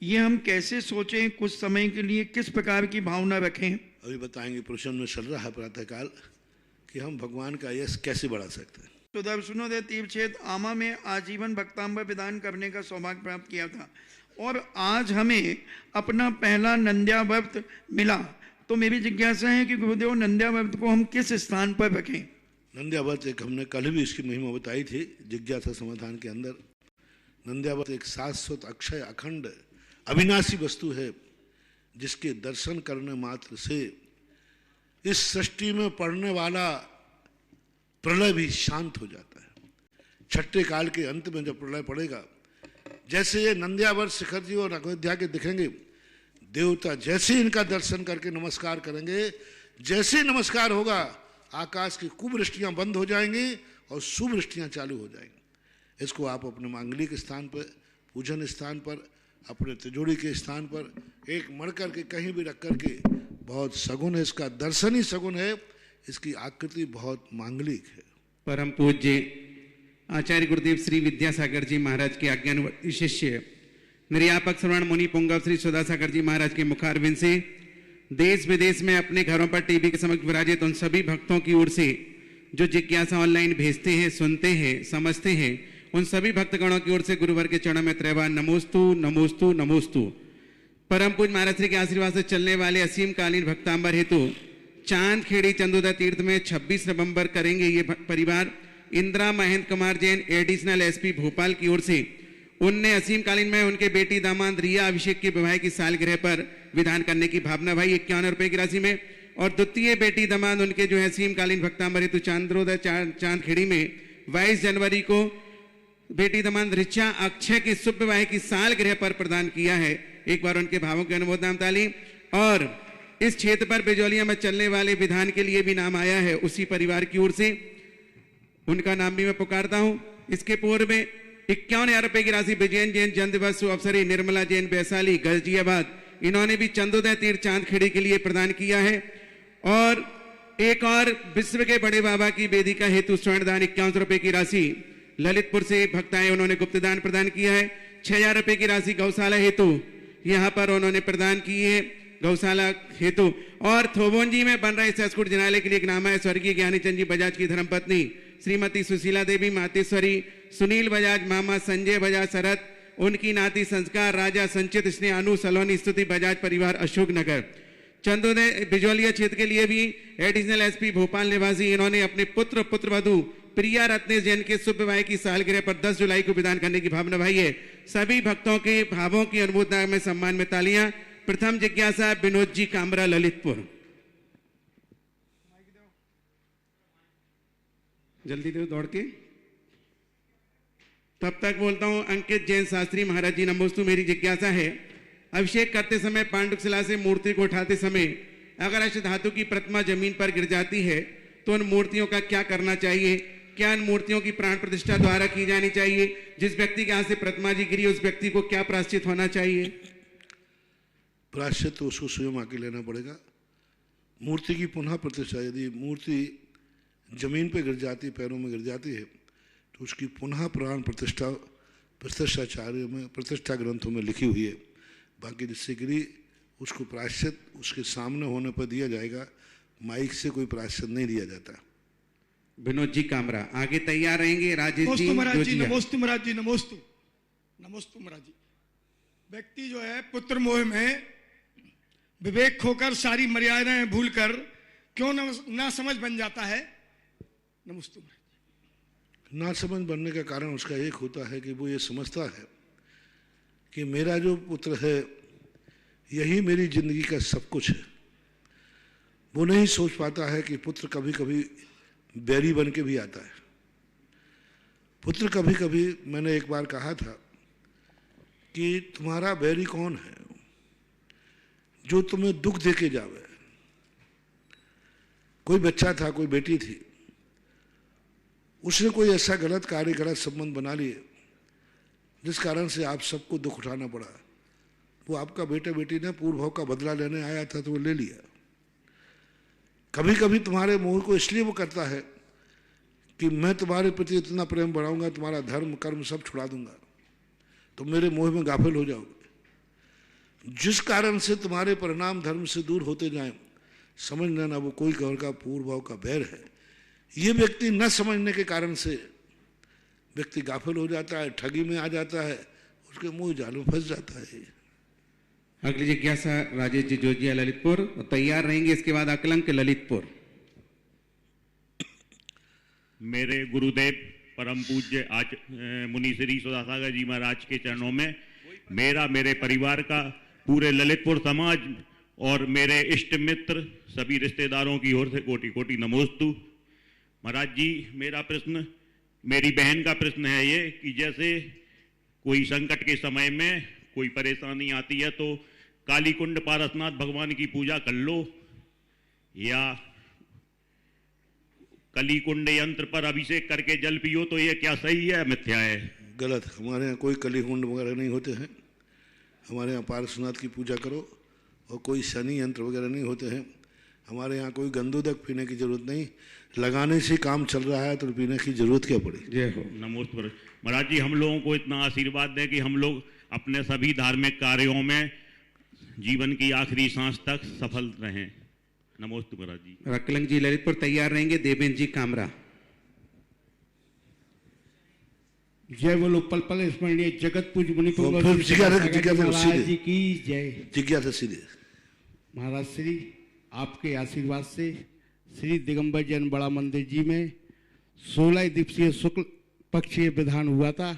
Speaker 2: ये हम कैसे सोचें, कुछ समय के लिए किस प्रकार की भावना रखें?
Speaker 3: अभी बताएंगे। प्रवचन में चल रहा है प्रातःकाल कि हम भगवान का यश कैसे बढ़ा सकते हैं।
Speaker 2: सुदर्शनोदय तीर्थक्षेत्र आमा में आजीवन भक्तांबर विधान करने का सौभाग्य प्राप्त किया था, और आज हमें अपना पहला नंद्या व्रत मिला। तो मेरी जिज्ञासा है कि गुरुदेव, नंद्या व्रत को हम किस स्थान पर रखें?
Speaker 3: नंद्या व्रत एक, हमने कल भी इसकी महिमा बताई थी जिज्ञासा समाधान के अंदर। नंद्या व्रत एक शाश्वत, अक्षय, अखंड, अविनाशी वस्तु है, जिसके दर्शन करने मात्र से इस सृष्टि में पड़ने वाला प्रलय भी शांत हो जाता है। छठे काल के अंत में जब प्रलय पड़ेगा, जैसे ये नंद्यावर शिखर जी और अयोध्या के दिखेंगे, देवता जैसे इनका दर्शन करके नमस्कार करेंगे, जैसे ही नमस्कार होगा आकाश की कुवृष्टियां बंद हो जाएंगी और सुवृष्टियां चालू हो जाएंगी। इसको आप अपने मांगलिक स्थान पर, पूजन स्थान पर, अपने तिजोरी के स्थान पर एक मड़ करके कहीं भी रख करके, बहुत सगुन है इसका, दर्शन ही सगुन है। इसकी आकृति बहुत मांगलिक है।
Speaker 5: परम पूज्य आचार्य गुरुदेव श्री विद्यासागर जी महाराज के आज्ञानुवर्ती शिष्य निर्यापक श्रवण मुनि पुंगव श्री सुधासागर जी महाराज के मुखारविंद से देश विदेश में अपने घरों पर टीवी के समक्ष विराजित उन सभी भक्तों की ओर से जो जिज्ञासा ऑनलाइन भेजते हैं, सुनते हैं, समझते हैं, उन सभी भक्तगणों की ओर से गुरुवर के चरणों में त्रैवार नमोस्तु नमोस्तु नमोस्तु। परम पूज्य महाराज श्री के आशीर्वाद से चलने वाले असीम कालीन भक्तांबर हेतु चांदखेड़ी चंदोदा तीर्थ में 26 नवंबर करेंगे ये परिवार। इंदिरा महेंद्र कुमार जैन एडिशनल एसपी भोपाल की ओर से उनने असीम कालीन में उनके बेटी दामाद रिया अभिषेक के विवाह की सालगिरह पर विधान करने की भावना भाई 51 रुपए की राशि में। और द्वितीय बेटी दामाद उनके जो है असीम कालीन भक्तांबर हेतु चांद्रोदय चांदखेड़ी में 22 जनवरी को बेटी दामाद ऋचा अक्षय की शुभ विवाह की सालगिरह पर प्रदान किया है। एक बार उनके भावों के अनुमोदन ताली। और इस क्षेत्र पर बिजौलिया में चलने वाले विधान के लिए भी नाम आया है उसी परिवार की ओर से, उनका नाम भी मैं पुकारता हूं। इसके पूर्व में 51,000 रुपए की राशि विजयन जैन जंदबसु अफसरी निर्मला जैन वैशाली गर्जियाबाद, इन्होंने भी चंदोदय तीर्थ चांदखेड़ी के लिए प्रदान किया है। और एक और विश्व के बड़े बाबा की वेदिका हेतु स्वर्णदान 51 रुपए की राशि ललितपुर से भक्ताएं उन्होंने गुप्तदान प्रदान किया है। 6,000 रुपए की राशि गौशाला हेतु यहाँ पर उन्होंने प्रदान की है गौशाला हेतु। और थोबोंजी में बन रहे संस्कृत जिनालय के लिए एक नाम है स्वर्गीय ज्ञानीचंद जी बजाज की धर्मपत्नी श्रीमती सुशीला देवी मातेश्वरी, सुनील बजाज मामा संजय बजाज शरद, उनकी नाती संस्कार राजा संचित स्नेह अनु सलोनी स्तुति बजाज परिवार अशोक नगर। चंदोदय बिजौलिया क्षेत्र के लिए भी एडिशनल एसपी भोपाल निवासी इन्होंने अपने पुत्रवधू प्रिया रत्नेश जैन के शुभ विवाह की सालगिरह पर 10 जुलाई को विधान करने की भावना भाई है। सभी भक्तों के भावों की अनुमोदना में सम्मान में तालियां। प्रथम जिज्ञासा विनोद जी कामरा ललितपुर। जल्दी दो दौड़ के। तब तक बोलता हूं अंकित जैन शास्त्री महाराज जी नमोस्तु। मेरी जिज्ञासा है, अभिषेक करते समय पांडुक शिला से मूर्ति को उठाते समय अगर अष्ट धातु की प्रतिमा जमीन पर गिर जाती है तो उन मूर्तियों का क्या करना चाहिए? क्या उन मूर्तियों की प्राण प्रतिष्ठा द्वारा की जानी चाहिए? जिस व्यक्ति के हाथ से प्रतिमा जी गिरी उस व्यक्ति को क्या प्रायश्चित होना चाहिए?
Speaker 3: प्रायश्चित तो उसको स्वयं आके लेना पड़ेगा। मूर्ति की पुनः प्रतिष्ठा, यदि मूर्ति जमीन पे गिर जाती, पैरों में गिर जाती है, तो उसकी पुनः प्राण प्रतिष्ठा प्रतिष्ठाचार्य में, प्रतिष्ठा ग्रंथों में लिखी हुई है। बाकी जिससे गिरी उसको प्रायश्चित उसके सामने होने पर दिया जाएगा, माइक से कोई प्रायश्चित नहीं दिया जाता।
Speaker 5: विनोद जी कामरा आगे तैयार रहेंगे। राजेश जी
Speaker 6: महाराज जी नमोस्तु महाराज जी नमोस्तु नमोस्तु महाराज जी। व्यक्ति जो है पुत्र मोह में विवेक खोकर सारी मर्यादाएं भूलकर क्यों ना समझ बन जाता है? नमोस्तु महाराज।
Speaker 3: ना समझ बनने का कारण उसका एक होता है कि वो ये समझता है कि मेरा जो पुत्र है यही मेरी जिंदगी का सब कुछ है। वो नहीं सोच पाता है कि पुत्र कभी कभी बैरी बन के भी आता है। पुत्र कभी कभी, मैंने एक बार कहा था कि तुम्हारा बैरी कौन है? जो तुम्हें दुख दे के जावे। कोई बच्चा था, कोई बेटी थी, उसने कोई ऐसा गलत कार्य, गलत संबंध बना लिए जिस कारण से आप सबको दुख उठाना पड़ा। वो आपका बेटा बेटी ने पूर्व भाव का बदला लेने आया था तो वो ले लिया। कभी कभी तुम्हारे मोह को इसलिए वो करता है कि मैं तुम्हारे प्रति इतना प्रेम बढ़ाऊंगा, तुम्हारा धर्म कर्म सब छुड़ा दूंगा, तुम मेरे मोह में गाफिल हो जाओगे। जिस कारण से तुम्हारे परिणाम धर्म से दूर होते जाएं, समझ लेना वो कोई गौर का पूर्व भाव का बैर है। ये व्यक्ति न समझने के कारण से व्यक्ति गाफिल हो जाता है, ठगी में आ जाता है, उसके मोह जाल में फंस जाता है।
Speaker 5: अगली जिज्ञासा राजेश जी जोजिया ललितपुर, और तैयार रहेंगे इसके बाद अकलंक ललितपुर।
Speaker 7: मेरे गुरुदेव परम पूज्य मुनि श्री सुधासागर जी महाराज के चरणों में मेरा, मेरे परिवार का, पूरे ललितपुर समाज और मेरे इष्ट मित्र सभी रिश्तेदारों की ओर से कोटि कोटि नमोस्तु। महाराज जी, मेरा प्रश्न, मेरी बहन का प्रश्न है ये कि जैसे कोई संकट के समय में कोई परेशानी आती है तो काली कुंड पारसनाथ भगवान की पूजा कर लो, या कली कुंड यंत्र पर अभिषेक करके जल पियो, तो ये क्या सही है मिथ्या है?
Speaker 3: गलत। हमारे यहाँ कोई कली कुंड वगैरह नहीं होते हैं। हमारे यहाँ पारसनाथ की पूजा करो, और कोई शनि यंत्र वगैरह नहीं होते हैं। हमारे यहाँ कोई गंदोदक पीने की जरूरत नहीं, लगाने से काम चल रहा है तो पीने की जरूरत क्या पड़ी।
Speaker 5: जय हो।
Speaker 7: नमोस्तु महाराज जी, हम लोगों को इतना आशीर्वाद दें कि हम लोग अपने सभी धार्मिक कार्यों में जीवन की आखिरी सांस तक सफल रहें। नमोस्तु महाराज जी।
Speaker 5: अकलंक जी ललितपुर तैयार रहेंगे। देवेंद्र जी कामरा।
Speaker 8: जय बोलो पल पल स्मरणीय जगत पूज मुनि
Speaker 3: महाराज
Speaker 8: जी की जय।
Speaker 3: जिज्ञासा सीधे
Speaker 8: महाराज श्री आपके आशीर्वाद से श्री दिगंबर जैन बड़ा मंदिर जी में 16 दिवसीय शुक्ल पक्षीय विधान हुआ था।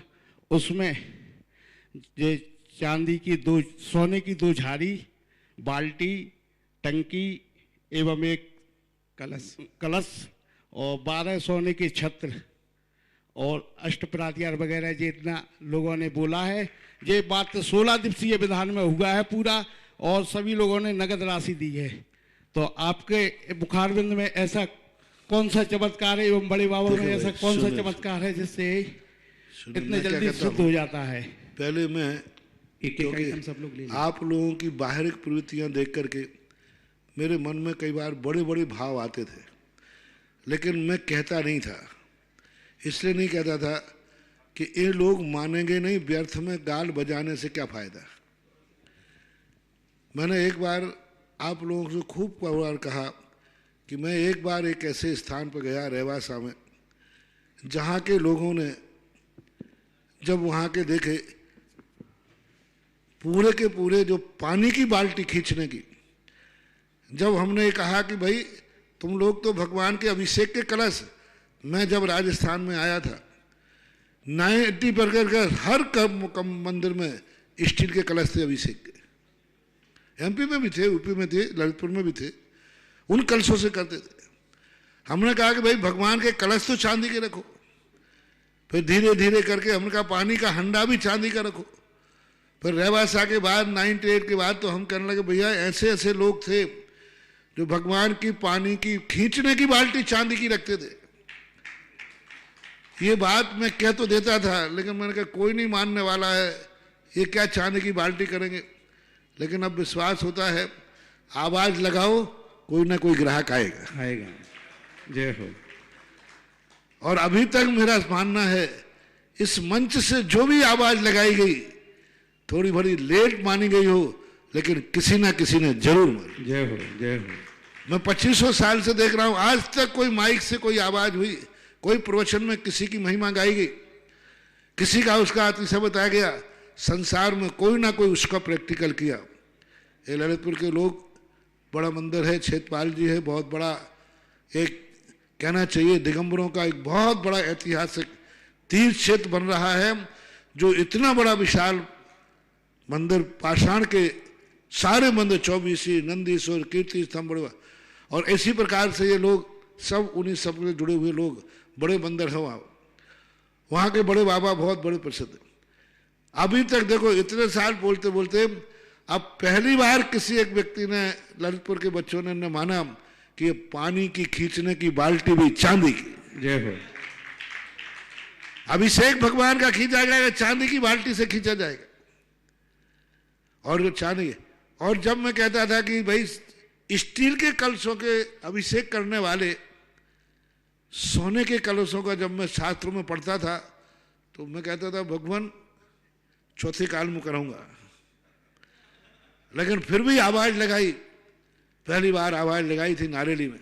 Speaker 8: उसमें जो चांदी की सोने की 2 झाड़ी, बाल्टी, टंकी एवं एक कलश और 12 सोने के छत्र और अष्टप्रात्यार वगैरह जितना लोगों ने बोला है। ये बात 16 दिवसीय विधान में हुआ है पूरा, और सभी लोगों ने नगद राशि दी है। तो आपके मुखारबिंद में ऐसा कौन सा चमत्कार है, एवं बड़े बाबा में ऐसा कौन सा चमत्कार है जिससे इतने जल्दी सिद्ध हो जाता है?
Speaker 3: पहले मैं
Speaker 5: सब लोग ले
Speaker 3: आप लोगों की बाहरिक प्रवृत्तियां देख करके मेरे मन में कई बार बड़े बड़े भाव आते थे, लेकिन मैं कहता नहीं था। इसलिए नहीं कहता था कि ये लोग मानेंगे नहीं, व्यर्थ में गाल बजाने से क्या फायदा। मैंने एक बार आप लोगों से खूब बार कहा कि मैं एक बार एक ऐसे स्थान पर गया रेवासा में, जहाँ के लोगों ने जब वहाँ के देखे पूरे के पूरे जो पानी की बाल्टी खींचने की, जब हमने कहा कि भाई तुम लोग तो भगवान के अभिषेक के कलश, मैं जब राजस्थान में आया था 90 पर हर मंदिर में स्टील के कलश थे अभिषेक के। एमपी में भी थे, यूपी में थे, ललितपुर में भी थे, उन कलशों से करते थे। हमने कहा कि भाई भगवान के कलश तो चांदी के रखो। फिर धीरे धीरे करके हमने कहा पानी का हंडा भी चांदी का रखो। फिर रेवासा के बाद 98 के बाद तो हम कहने लगे भैया ऐसे ऐसे लोग थे जो भगवान की पानी की खींचने की बाल्टी चांदी की रखते थे। ये बात मैं कह तो देता था, लेकिन मैंने कहा कोई नहीं मानने वाला है, ये क्या चांदी की बाल्टी करेंगे। लेकिन अब विश्वास होता है, आवाज लगाओ कोई ना कोई ग्राहक आएगा।
Speaker 5: जय हो।
Speaker 3: और अभी तक मेरा मानना है इस मंच से जो भी आवाज लगाई गई थोड़ी बड़ी लेट मानी गई हो, लेकिन किसी ना किसी ने जरूर मानी।
Speaker 5: जय हो, जय हो।
Speaker 3: मैं 2500 साल से देख रहा हूं, आज तक कोई माइक से कोई आवाज हुई, कोई प्रवचन में किसी की महिमा गाई गई, किसी का उसका अतिशय बताया गया, संसार में कोई ना कोई उसका प्रैक्टिकल किया। ये ललितपुर के लोग, बड़ा मंदिर है, क्षेत्रपाल जी है, बहुत बड़ा एक कहना चाहिए दिगंबरों का एक बहुत बड़ा ऐतिहासिक तीर्थ क्षेत्र बन रहा है, जो इतना बड़ा विशाल मंदिर, पाषाण के सारे मंदिर, 24 नंदीश्वर, कीर्ति स्तंभ, बड़े, और इसी प्रकार से ये लोग सब उन्हीं सब से जुड़े हुए लोग, बड़े मंदिर है वहाँ के बड़े बाबा बहुत बड़े प्रसिद्ध हैं। अभी तक देखो इतने साल बोलते बोलते अब पहली बार किसी एक व्यक्ति ने, ललितपुर के बच्चों ने माना कि ये पानी की खींचने की बाल्टी भी चांदी की।
Speaker 5: जय हो।
Speaker 3: अभिषेक भगवान का खींचा जाएगा, चांदी की बाल्टी से खींचा जाएगा। और चांदी, और जब मैं कहता था कि भाई स्टील के कलशों के अभिषेक करने वाले सोने के कलशों का, जब मैं शास्त्रों में पढ़ता था तो मैं कहता था भगवान चौथे काल में कराऊंगा, लेकिन फिर भी आवाज लगाई, पहली बार आवाज लगाई थी नारेली में।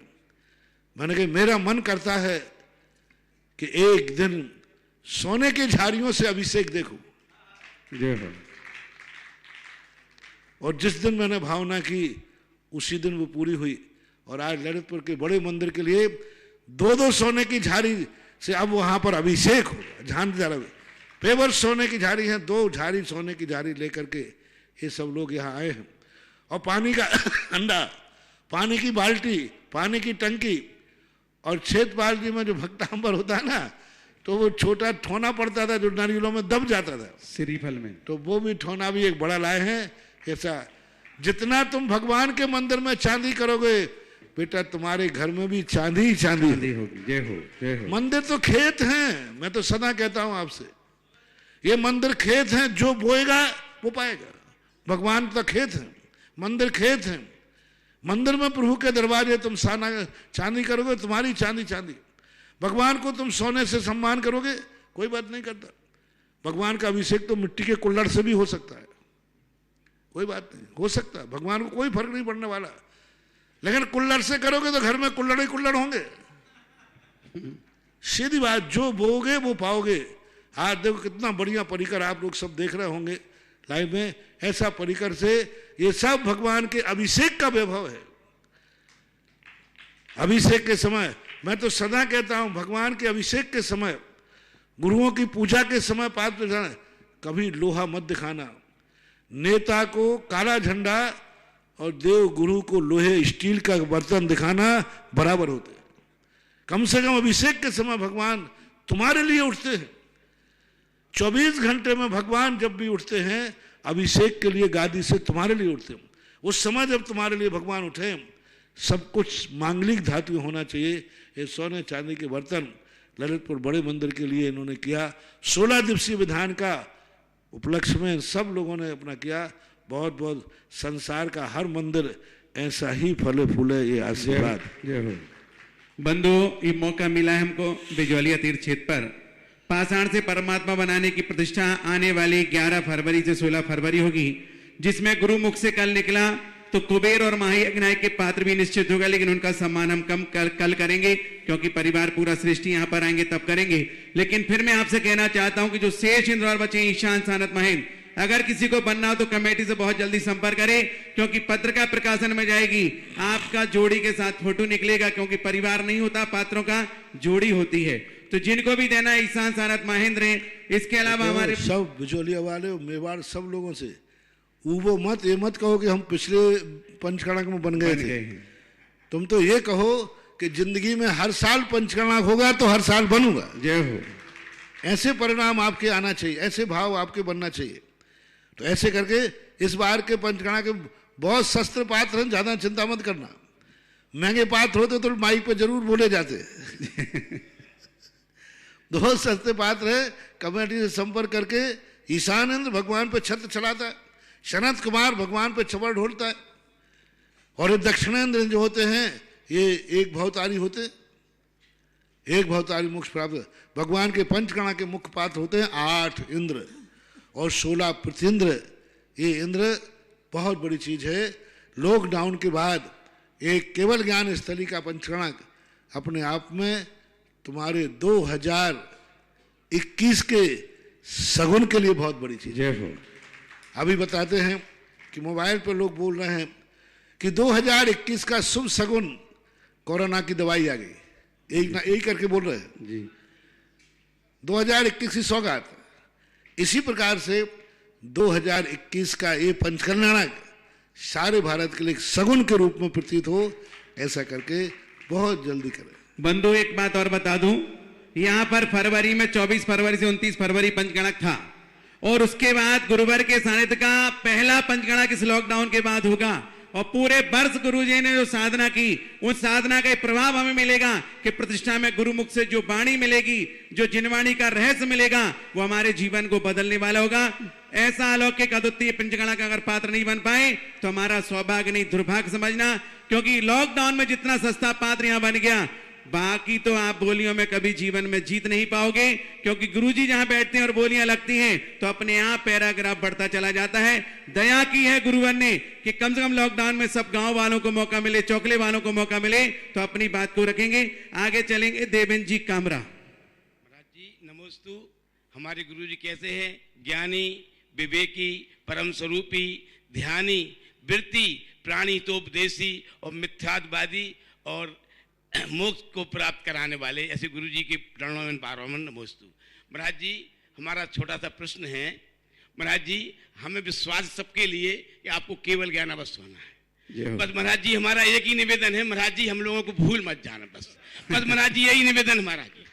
Speaker 3: मैंने कहा मेरा मन करता है कि एक दिन सोने की झाड़ियों से अभिषेक देखूं।
Speaker 5: जय हो।
Speaker 3: और जिस दिन मैंने भावना की उसी दिन वो पूरी हुई, और आज ललितपुर के बड़े मंदिर के लिए 2-2 सोने की झाड़ी से अब वहां पर अभिषेक होगा। झांझर पेवर सोने की झाड़ी है, 2 झाड़ी सोने की झाड़ी लेकर के ये सब लोग यहाँ आए हैं। और पानी का अंडा, पानी की बाल्टी, पानी की टंकी, और छेदपाल जी में जो भक्तांबर होता है ना, तो वो छोटा ठोना पड़ता था जो नारियलों में दब जाता था,
Speaker 5: श्रीफल में,
Speaker 3: तो वो भी ठोना भी एक बड़ा लाए हैं। ऐसा जितना तुम भगवान के मंदिर में चांदी करोगे बेटा, तुम्हारे घर में भी चांदी ही चांदी
Speaker 5: होगी। जय हो, जय हो।
Speaker 3: मंदिर तो खेत हैं, मैं तो सदा कहता हूं आपसे, ये मंदिर खेत हैं, जो बोएगा वो पाएगा। भगवान तो खेत हैं, मंदिर खेत हैं। मंदिर में प्रभु के दरवाजे तुम चांदी करोगे, तुम्हारी चांदी चांदी। भगवान को तुम सोने से सम्मान करोगे, कोई बात नहीं करता। भगवान का अभिषेक तो मिट्टी के कुल्हड़ से भी हो सकता है, कोई बात नहीं, हो सकता है, भगवान को कोई फर्क नहीं पड़ने वाला। लेकिन कुल्हड़ से करोगे तो घर में कुल्हड़ ही कुल्हड़ होंगे। सीधी बात, जो बोओगे वो पाओगे। आज देखो कितना बढ़िया परिकर आप लोग सब देख रहे होंगे लाइव में, ऐसा परिकर से ये सब भगवान के अभिषेक का वैभव है। अभिषेक के समय मैं तो सदा कहता हूं, भगवान के अभिषेक के समय, गुरुओं की पूजा के समय पात्र जाना, कभी लोहा मत दिखाना। नेता को काला झंडा और देव गुरु को लोहे स्टील का बर्तन दिखाना बराबर होते हैं। कम से कम अभिषेक के समय भगवान तुम्हारे लिए उठते हैं। 24 घंटे में भगवान जब भी उठते हैं अभिषेक के लिए गादी से तुम्हारे लिए उठते हैं। उस समय जब तुम्हारे लिए भगवान उठे, सब कुछ मांगलिक धातु होना चाहिए। ये सोने चांदी के बर्तन ललितपुर बड़े मंदिर के लिए इन्होंने किया। 16 दिवसीय विधान का उपलक्ष्य में सब लोगों ने अपना किया। बहुत बहुत संसार का हर मंदिर ऐसा ही फले फूले, ये आशीर्वाद।
Speaker 5: जय हो। बंधु, ये मौका मिला है हमको बिजौलिया तीर्थ क्षेत्र पर पाषाण से परमात्मा बनाने की प्रतिष्ठा आने वाली 11 फरवरी से 16 फरवरी होगी, जिसमें गुरुमुख से कल निकला तो कुबेर और महायज्ञ के पात्र भी निश्चित होगा, लेकिन उनका सम्मान हम कल करेंगे, क्योंकि परिवार पूरा सृष्टि यहाँ पर आएंगे तब करेंगे। लेकिन फिर मैं आपसे कहना चाहता हूं कि जो शेष इंद्र और बचे ईशान सानत महेंद्र, अगर किसी को बनना हो तो कमेटी से बहुत जल्दी संपर्क करें, क्योंकि पत्रिका प्रकाशन में जाएगी, आपका जोड़ी के साथ फोटो निकलेगा, क्योंकि परिवार नहीं होता, पात्रों का जोड़ी होती है। तो जिनको भी देना है ईशान सानत महेंद्र है। इसके अलावा हमारे
Speaker 3: सब बिचौलिया वाले मेवाड़ सब लोगों से वो मत, ये मत कहो कि हम पिछले पंचकर्णक में बन गए थे। तुम तो ये कहो कि जिंदगी में हर साल पंचकर्णक होगा तो हर साल बनूंगा।
Speaker 5: जय हो।
Speaker 3: ऐसे परिणाम आपके आना चाहिए, ऐसे भाव आपके बनना चाहिए। तो ऐसे करके इस बार के पंचकर्णक के बहुत शस्त्र पात्र हैं, ज्यादा चिंता मत करना। महंगे पात्र होते तो माइक पे जरूर बोले जाते। बहुत सस्ते पात्र है। कमेटी से संपर्क करके ईशान इंद्र भगवान पे छत्र चलाता है, शनत कुमार भगवान पे छबर ढोलता है, और ये दक्षिणेंद्र जो होते हैं ये एक भवतारी होते, एक भवतारी मोक्ष प्राप्त। भगवान के पंचकर्णा के मुख्य पात्र होते हैं 8 इंद्र और 16 पृथ्वींद्र। ये इंद्र बहुत बड़ी चीज है। लॉकडाउन के बाद एक केवल ज्ञान स्थली का पंचकर्णक अपने आप में तुम्हारे 2021 के सगुन के लिए बहुत बड़ी चीज है। अभी बताते हैं कि मोबाइल पर लोग बोल रहे हैं कि 2021 का शुभ सगुन कोरोना की दवाई आ गई, एक ना एक करके बोल रहे हैं
Speaker 5: जी।
Speaker 3: 2021 की सौगात। इसी प्रकार से 2021 का ये पंचकल्याणक सारे भारत के लिए एक सगुन के रूप में प्रतीत हो, ऐसा करके बहुत जल्दी करें।
Speaker 5: बंधु एक बात और बता दूं, यहाँ पर फरवरी में 24 फरवरी से 29 फरवरी पंचगणक था और उसके बाद गुरुवार के सानिध्य का पहला पंचगणक इस लॉकडाउन के बाद होगा और पूरे वर्ष गुरुजी ने जो साधना की, उस साधना का प्रभाव हमें मिलेगा कि प्रतिष्ठा में गुरुमुख से जो वाणी मिलेगी, जो जिनवाणी का रहस्य मिलेगा, वो हमारे जीवन को बदलने वाला होगा। ऐसा अलौकिक अद्वितीय पंचगणक का अगर पात्र नहीं बन पाए तो हमारा सौभाग्य नहीं दुर्भाग्य समझना, क्योंकि लॉकडाउन में जितना सस्ता पात्र यहां बन गया, बाकी तो आप बोलियों में कभी जीवन में जीत नहीं पाओगे, क्योंकि गुरुजी जहां बैठते हैं और बोलियां लगती हैं तो अपने आप पैराग्राफ बढ़ता चला जाता है। दया की है गुरुवर ने कि कम से कम लॉकडाउन में सब गांव वालों को मौका मिले, चौकले वालों को मौका मिले तो अपनी बात को रखेंगे। आगे चलेंगे देवेंद्र जी कामरा।
Speaker 9: महाराज जी नमोस्तु। हमारे गुरुजी कैसे हैं? ज्ञानी, विवेकी, परम स्वरूपी, ध्यानी, वृत्ति, प्राणी तोपदेशी और मिथ्यावादी और मोक्ष को प्राप्त कराने वाले ऐसे गुरु जी के प्रणव पारमन नमोस्तु। महाराज जी हमारा छोटा सा प्रश्न है। महाराज जी हमें विश्वास सबके लिए कि आपको केवल ज्ञान अवश्य होना है। बस महाराज जी हमारा एक ही निवेदन है, महाराज जी हम लोगों को भूल मत जाना, बस महाराज जी यही निवेदन है महाराज जी।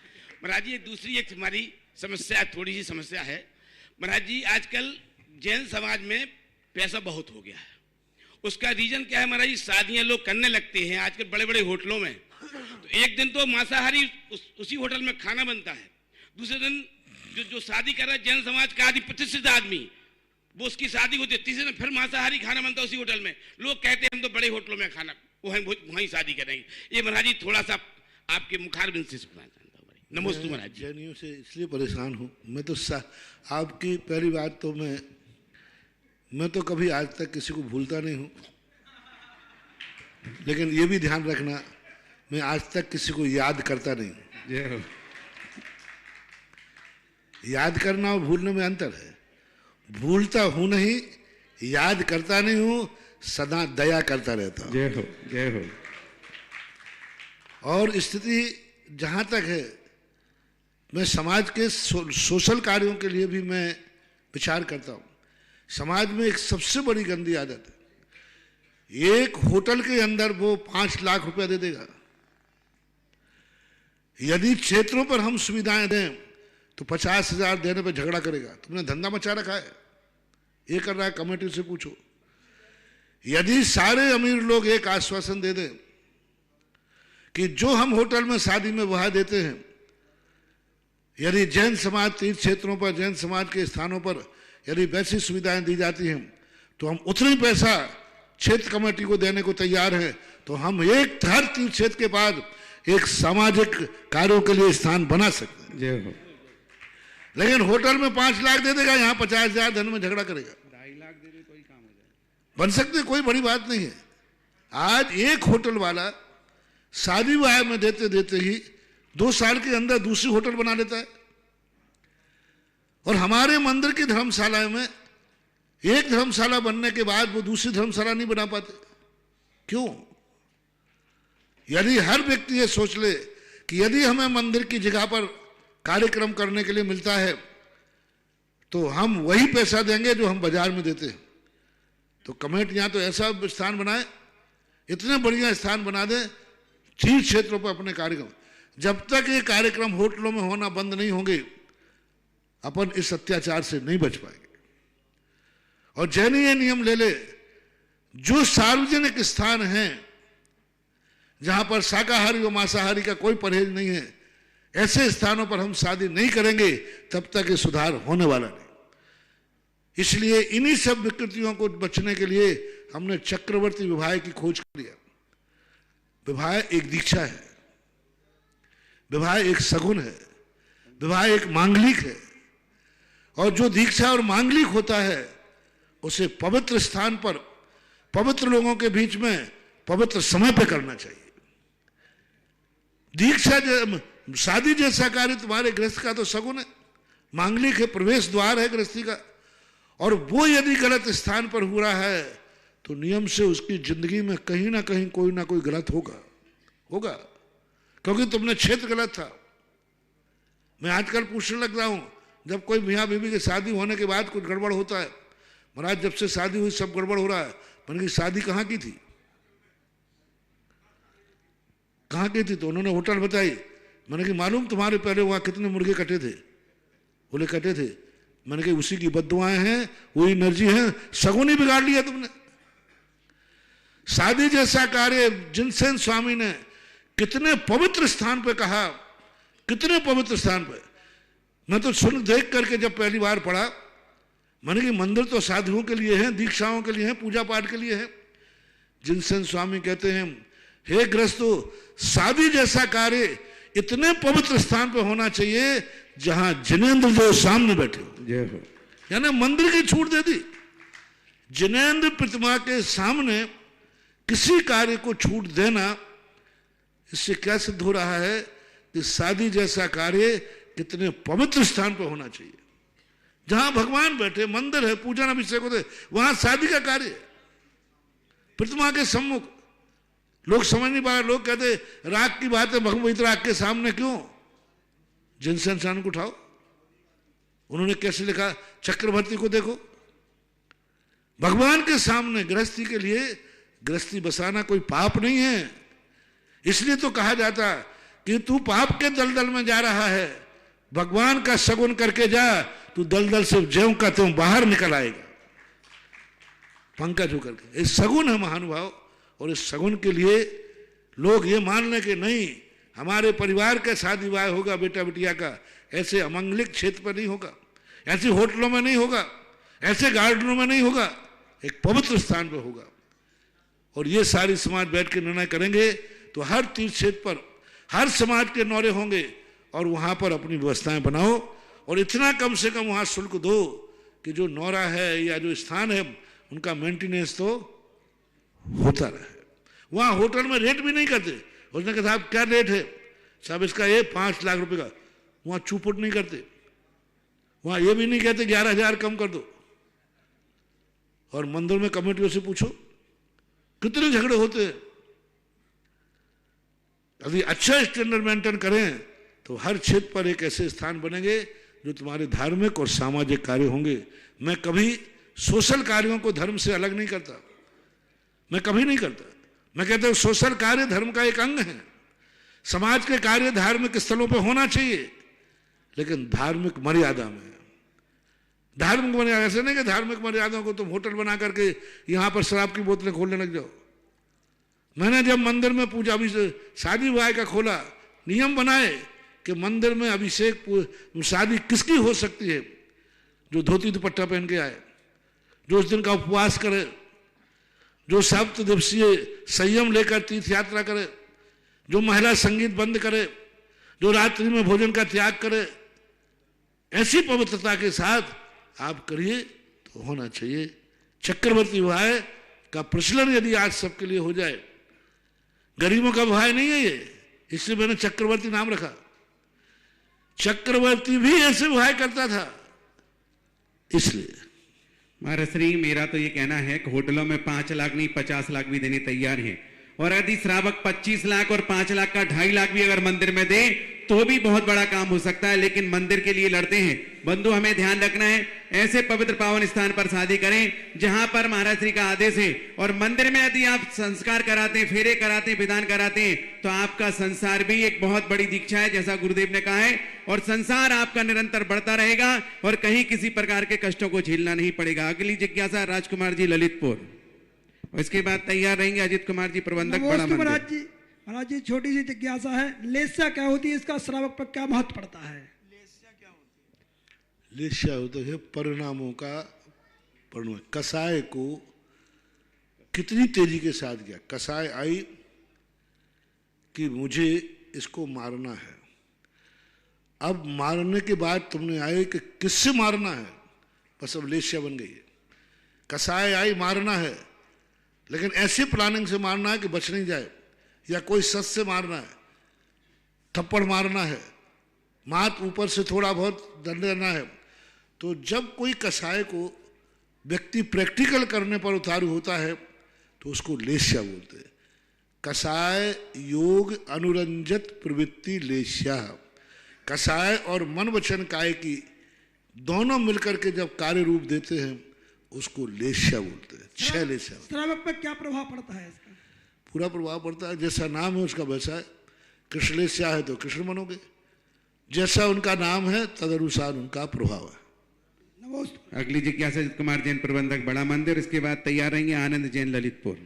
Speaker 9: महाराज जी दूसरी एक हमारी समस्या, थोड़ी सी समस्या है महाराज जी। आजकल जैन समाज में पैसा बहुत हो गया है, उसका रीजन क्या है महाराज जी? शादियां लोग करने लगते हैं आजकल बड़े बड़े होटलों में, तो एक दिन तो मांसाहारी उसी होटल में खाना बनता है, दूसरे दिन जो शादी कर रहा है जैन समाज का आदि प्रतिष्ठित आदमी, वो उसकी शादी होती है, तीसरे दिन फिर मांसाहारी खाना बनता है उसी होटल में। लोग कहते हैं हम तो बड़े होटलों में खाना वहीं शादी करेंगे। ये महाराज जी थोड़ा सा आपके मुखारबिंद से सुनना चाहता हूँ। नमस्ते महाराज जी।
Speaker 3: जैनियों से इसलिए परेशान हूँ मैं तो आपकी पहली बात तो मैं तो कभी आज तक किसी को भूलता नहीं हूँ, लेकिन ये भी ध्यान रखना मैं आज तक किसी को याद करता नहीं। याद करना और भूलने में अंतर है। भूलता हूं नहीं, याद करता नहीं हूं, सदा दया करता रहता हूं।
Speaker 5: जय हो, जय हो।
Speaker 3: और स्थिति जहां तक है, मैं समाज के सोशल कार्यों के लिए भी मैं विचार करता हूं। समाज में एक सबसे बड़ी गंदी आदत है, एक होटल के अंदर वो 5 लाख रुपया दे देगा। यदि क्षेत्रों पर हम सुविधाएं दें तो 50,000 देने पर झगड़ा करेगा, तुमने धंधा मचा रखा है, ये कर रहा है, कमेटी से पूछो। यदि सारे अमीर लोग एक आश्वासन दे दें कि जो हम होटल में शादी में वहा देते हैं, यदि जैन समाज तीर्थ क्षेत्रों पर, जैन समाज के स्थानों पर यदि वैसी सुविधाएं दी जाती हैं तो हम उतनी पैसा क्षेत्र कमेटी को देने को तैयार हैं। तो हम एक हर तीर्थ क्षेत्र के बाद एक सामाजिक कार्यों के लिए स्थान बना सकते हैं।
Speaker 5: जय हो।
Speaker 3: लेकिन होटल में 5 लाख दे देगा, यहाँ 50,000 धन में झगड़ा करेगा।
Speaker 5: 2.5 लाख दे दे कोई काम हो जाए,
Speaker 3: बन सकते, कोई बड़ी बात नहीं है। आज एक होटल वाला शादी विवाह में देते देते ही 2 साल के अंदर दूसरी होटल बना लेता है। और हमारे मंदिर की धर्मशाला में एक धर्मशाला बनने के बाद वो दूसरी धर्मशाला नहीं बना पाते। क्यों? यदि हर व्यक्ति ये सोच ले कि यदि हमें मंदिर की जगह पर कार्यक्रम करने के लिए मिलता है तो हम वही पैसा देंगे जो हम बाजार में देते हैं, तो कमेटियां तो ऐसा स्थान बनाए, इतने बढ़िया स्थान बना दे तीर्थ क्षेत्रों पर अपने कार्यक्रम। जब तक ये कार्यक्रम होटलों में होना बंद नहीं होंगे, अपन इस अत्याचार से नहीं बच पाएंगे। और जैन ये नियम ले ले, जो सार्वजनिक स्थान हैं जहां पर शाकाहारी और मांसाहारी का कोई परहेज नहीं है, ऐसे स्थानों पर हम शादी नहीं करेंगे तब तक ये सुधार होने वाला नहीं। इसलिए इन्हीं सब विकृतियों को बचने के लिए हमने चक्रवर्ती विवाह की खोज कर लिया। विवाह एक दीक्षा है, विवाह एक सगुन है, विवाह एक मांगलिक है। और जो दीक्षा और मांगलिक होता है उसे पवित्र स्थान पर, पवित्र लोगों के बीच में, पवित्र समय पर करना चाहिए। दीक्षा शादी जैसा कार्य तुम्हारे गृहस्थ का तो सगुन है, मांगलिक है, प्रवेश द्वार है गृहस्थी का। और वो यदि गलत स्थान पर हो रहा है तो नियम से उसकी जिंदगी में कहीं ना कहीं कोई ना कोई गलत होगा। होगा, क्योंकि तुमने क्षेत्र गलत था। मैं आजकल पूछने लग रहा हूं, जब कोई मियाँ बीवी की शादी होने के बाद कुछ गड़बड़ होता है, महाराज जब से शादी हुई सब गड़बड़ हो रहा है। मैंने कहा शादी कहाँ की थी, कहाँ की थी? तो उन्होंने होटल बताई। मैंने कहा मालूम तुम्हारे पहले वहां कितने मुर्गे कटे थे? बोले कटे थे। मैंने कहा उसी की बद्दुआएं हैं, वही एनर्जी है, सगुन ही बिगाड़ लिया तुमने। शादी जैसा कार्य जिनसेन स्वामी ने कितने पवित्र स्थान पे कहा, कितने पवित्र स्थान पे। मैं तो सुन देख करके जब पहली बार पढ़ा, मैंने कि मंदिर तो साधुओं के लिए है, दीक्षाओं के लिए है, पूजा पाठ के लिए है। जिनसेन स्वामी कहते हैं, हे गृहस्थो, शादी जैसा कार्य इतने पवित्र स्थान पे होना चाहिए जहां जिनेंद्र जो सामने बैठे हो।
Speaker 5: जय हो।
Speaker 3: यानी मंदिर की छूट दे दी। जिनेंद्र प्रतिमा के सामने किसी कार्य को छूट देना, इससे क्या सिद्ध हो रहा है कि शादी जैसा कार्य कितने पवित्र स्थान पर होना चाहिए। जहां भगवान बैठे, मंदिर है, पूजन अभिषेक होते, वहां शादी का कार्य है, प्रतिमा के सम्मुख। लोग समझ नहीं पा रहे, लोग कहते राग की बात है, भगवत राग के सामने क्यों? जिनसेन स्वामी को उठाओ, उन्होंने कैसे लिखा, चक्रवर्ती को देखो, भगवान के सामने गृहस्थी के लिए गृहस्थी बसाना कोई पाप नहीं है। इसलिए तो कहा जाता कि तू पाप के दलदल में जा रहा है, भगवान का सगुन करके जा, तू दलदल से ज्यों का त्यों बाहर निकल आएगा, पंकज होकर के। इस सगुन है महानुभाव, और इस सगुन के लिए लोग ये मान लें कि नहीं हमारे परिवार का शादी विवाह होगा बेटा बिटिया का, ऐसे अमंगलिक क्षेत्र पर नहीं होगा, ऐसे होटलों में नहीं होगा, ऐसे गार्डनों में नहीं होगा, एक पवित्र स्थान पर होगा। और ये सारी समाज बैठ के निर्णय करेंगे तो हर तीर्थ क्षेत्र पर हर समाज के नौरे होंगे, और वहां पर अपनी व्यवस्थाएं बनाओ, और इतना कम से कम वहां शुल्क दो कि जो नौरा है या जो स्थान है उनका मेंटेनेंस तो होता रहे। वहां होटल में रेट भी नहीं करते। उसने कहा साहब क्या रेट है? साहब इसका ये 5 लाख रुपए का। वहां चूपट नहीं करते, वहां ये भी नहीं कहते 11,000 कम कर दो। और मंदिर में कमेटियों से पूछो कितने झगड़े होते हैं। यदि अच्छा स्टैंडर्ड मेंटेन करें तो हर क्षेत्र पर एक ऐसे स्थान बनेंगे जो तुम्हारे धार्मिक और सामाजिक कार्य होंगे। मैं कभी सोशल कार्यों को धर्म से अलग नहीं करता, मैं कभी नहीं करता। मैं कहता हूं सोशल कार्य धर्म का एक अंग है। समाज के कार्य धार्मिक स्थलों पर होना चाहिए, लेकिन धार्मिक मर्यादा में। धार्मिक मर्यादा ऐसे नहीं कि धार्मिक मर्यादाओं को तुम होटल बना करके यहां पर शराब की बोतलें खोलने लग जाओ। मैंने जब मंदिर में पूजा अभिषेक शादी विवाह का खोला, नियम बनाए कि मंदिर में अभिषेक शादी किसकी हो सकती है? जो धोती दुपट्टा पहन के आए, जो उस दिन का उपवास करे, जो 7 दिवसीय संयम लेकर तीर्थ यात्रा करे, जो महिला संगीत बंद करे, जो रात्रि में भोजन का त्याग करे, ऐसी पवित्रता के साथ आप करिए तो होना चाहिए। चक्रवर्ती विवाह का प्रचलन यदि आज सबके लिए हो जाए, गरीबों का विवाह नहीं है ये, इसलिए मैंने चक्रवर्ती नाम रखा। चक्रवर्ती भी ऐसे विवाह करता था, इसलिए।
Speaker 5: महाराज श्री, मेरा तो ये कहना है कि होटलों में 5 लाख नहीं 50 लाख भी देने तैयार हैं, और यदि श्रावक 25 लाख और 5 लाख का 2.5 लाख भी अगर मंदिर में दे तो भी बहुत बड़ा काम हो सकता है, लेकिन मंदिर के लिए लड़ते हैं। बंधु, हमें ध्यान रखना है, ऐसे पवित्र पावन स्थान पर शादी करें जहां पर महाराज श्री का आदेश है। और मंदिर में यदि आप संस्कार कराते हैं, फेरे कराते हैं, विधान कराते हैं, तो आपका संसार भी एक बहुत बड़ी दीक्षा है, जैसा गुरुदेव ने कहा है, और संसार आपका निरंतर बढ़ता रहेगा और कहीं किसी प्रकार के कष्टों को झेलना नहीं पड़ेगा। अगली जिज्ञासा राजकुमार जी ललितपुर, और इसके बाद तैयार रहेंगे अजित कुमार जी प्रबंधक बड़ा मंदिर।
Speaker 6: महाराज जी छोटी सी जिज्ञासा है, लेस्या क्या होती है, इसका श्रावक पर क्या महत्व पड़ता है?
Speaker 3: लेस्या होता है परिणामों का परिणाम। कसाय को कितनी तेजी के साथ गया, कसाय आई कि मुझे इसको मारना है। अब मारने के बाद तुमने आए कि किससे मारना है, बस अब लेस्या बन गई है। कसाय आई मारना है, लेकिन ऐसी प्लानिंग से मारना है कि बच नहीं जाए, या कोई सच से मारना है, थप्पड़ मारना है, मात ऊपर से थोड़ा बहुत दंड देना है। तो जब कोई कसाय को व्यक्ति प्रैक्टिकल करने पर उतारू होता है तो उसको लेस्या बोलते हैं। कसाय योग अनुरंजत प्रवृत्ति लेश्या। कसाय और मन वचन काय की दोनों मिलकर के जब कार्य रूप देते हैं उसको लेश्या बोलते हैं। 6 लेश्या।
Speaker 6: श्रावक पर क्या प्रभाव पड़ता है इसका? पूरा
Speaker 3: प्रभाव पड़ता है, जैसा नाम है उसका वैसा है। कृष्ण लेश्या है तो कृष्ण बनोगे, जैसा उनका नाम है तदनुसार उनका प्रभाव है।
Speaker 5: अगली जिज्ञासा कुमार जैन प्रबंधक बड़ा मंदिर, इसके बाद तैयार रहेंगे आनंद जैन ललितपुर।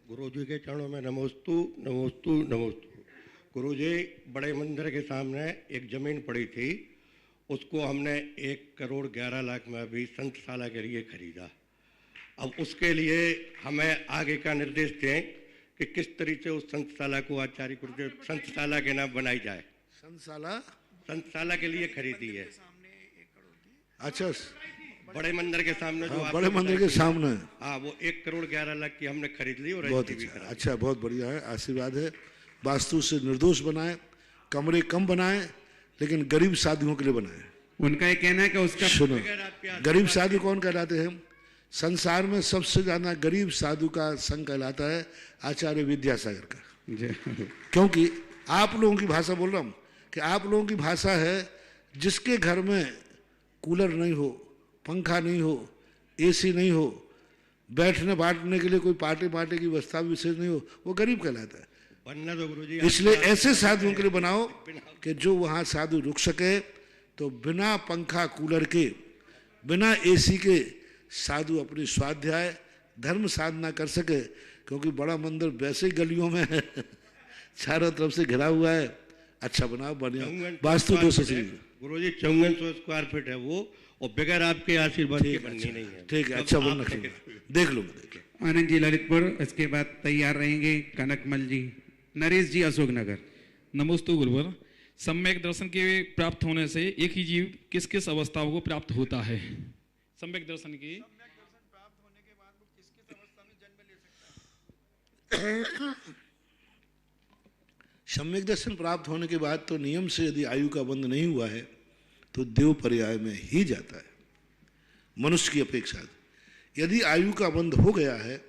Speaker 10: गुरु जी के चरणों में नमोस्तु नमोस्तु नमोस्तु। गुरु जी, बड़े मंदिर के सामने एक जमीन पड़ी थी, उसको हमने 1,11,00,000 में अभी संतशाला के लिए खरीदा। अब उसके लिए हमें आगे का निर्देश दें कि किस तरीके से उस संतशाला को आचार्य गुरुदेव संतशाला के नाम बनाई जाए। संतशाला के लिए खरीदी है।
Speaker 3: अच्छा,
Speaker 10: बड़े मंदिर के सामने जो
Speaker 3: बड़े मंदिर के सामने,
Speaker 10: हाँ, वो 1,11,00,000 की हमने खरीद ली और
Speaker 3: बहुत अच्छा, बहुत बढ़िया है, आशीर्वाद है। वास्तु से निर्दोष बनाए, कमरे कम बनाए, लेकिन गरीब साधुओं के लिए बनाए।
Speaker 5: उनका ये कहना है कि उसका
Speaker 3: सुनो, गरीब साधु कौन कहलाते हैं? संसार में सबसे ज्यादा गरीब साधु का संघ कहलाता है आचार्य विद्यासागर का। क्योंकि आप लोगों की भाषा बोल रहा हूं कि आप लोगों की भाषा है जिसके घर में कूलर नहीं हो, पंखा नहीं हो, एसी नहीं हो, बैठने बांटने के लिए कोई पार्टी की व्यवस्था विशेष नहीं हो, वो गरीब कहलाता है। इसलिए ऐसे साधुओं के लिए बनाओ कि जो वहां साधु रुक सके, तो बिना पंखा कूलर के, बिना एसी के साधु अपनी स्वाध्याय धर्म साधना कर सके। क्योंकि बड़ा मंदिर वैसे ही गलियों में है, चारों तरफ से घिरा हुआ है। अच्छा बनाओ, बढ़िया वास्तु दोष से।
Speaker 10: गुरु जी 5400 स्क्वायर फीट है वो, और बगैर आपके आशीर्वाद के बननी नहीं है।
Speaker 3: ठीक है, अच्छा बनना, देख लो।
Speaker 5: आनंद जी ललितपुर, इसके बाद तैयार रहेंगे कनकमल जी। नरेश जी अशोकनगर।
Speaker 11: नमोस्तु गुरुवर। सम्यक दर्शन के प्राप्त होने से एक ही जीव किस किस अवस्थाओं को प्राप्त होता है? सम्यक दर्शन की
Speaker 6: प्राप्त होने के बाद वो किस अवस्था में जन्म ले सकता है?
Speaker 3: सम्यक दर्शन प्राप्त होने के बाद तो नियम से यदि आयु का बंध नहीं हुआ है तो देव पर्याय में ही जाता है, मनुष्य की अपेक्षा। यदि आयु का बंध हो गया है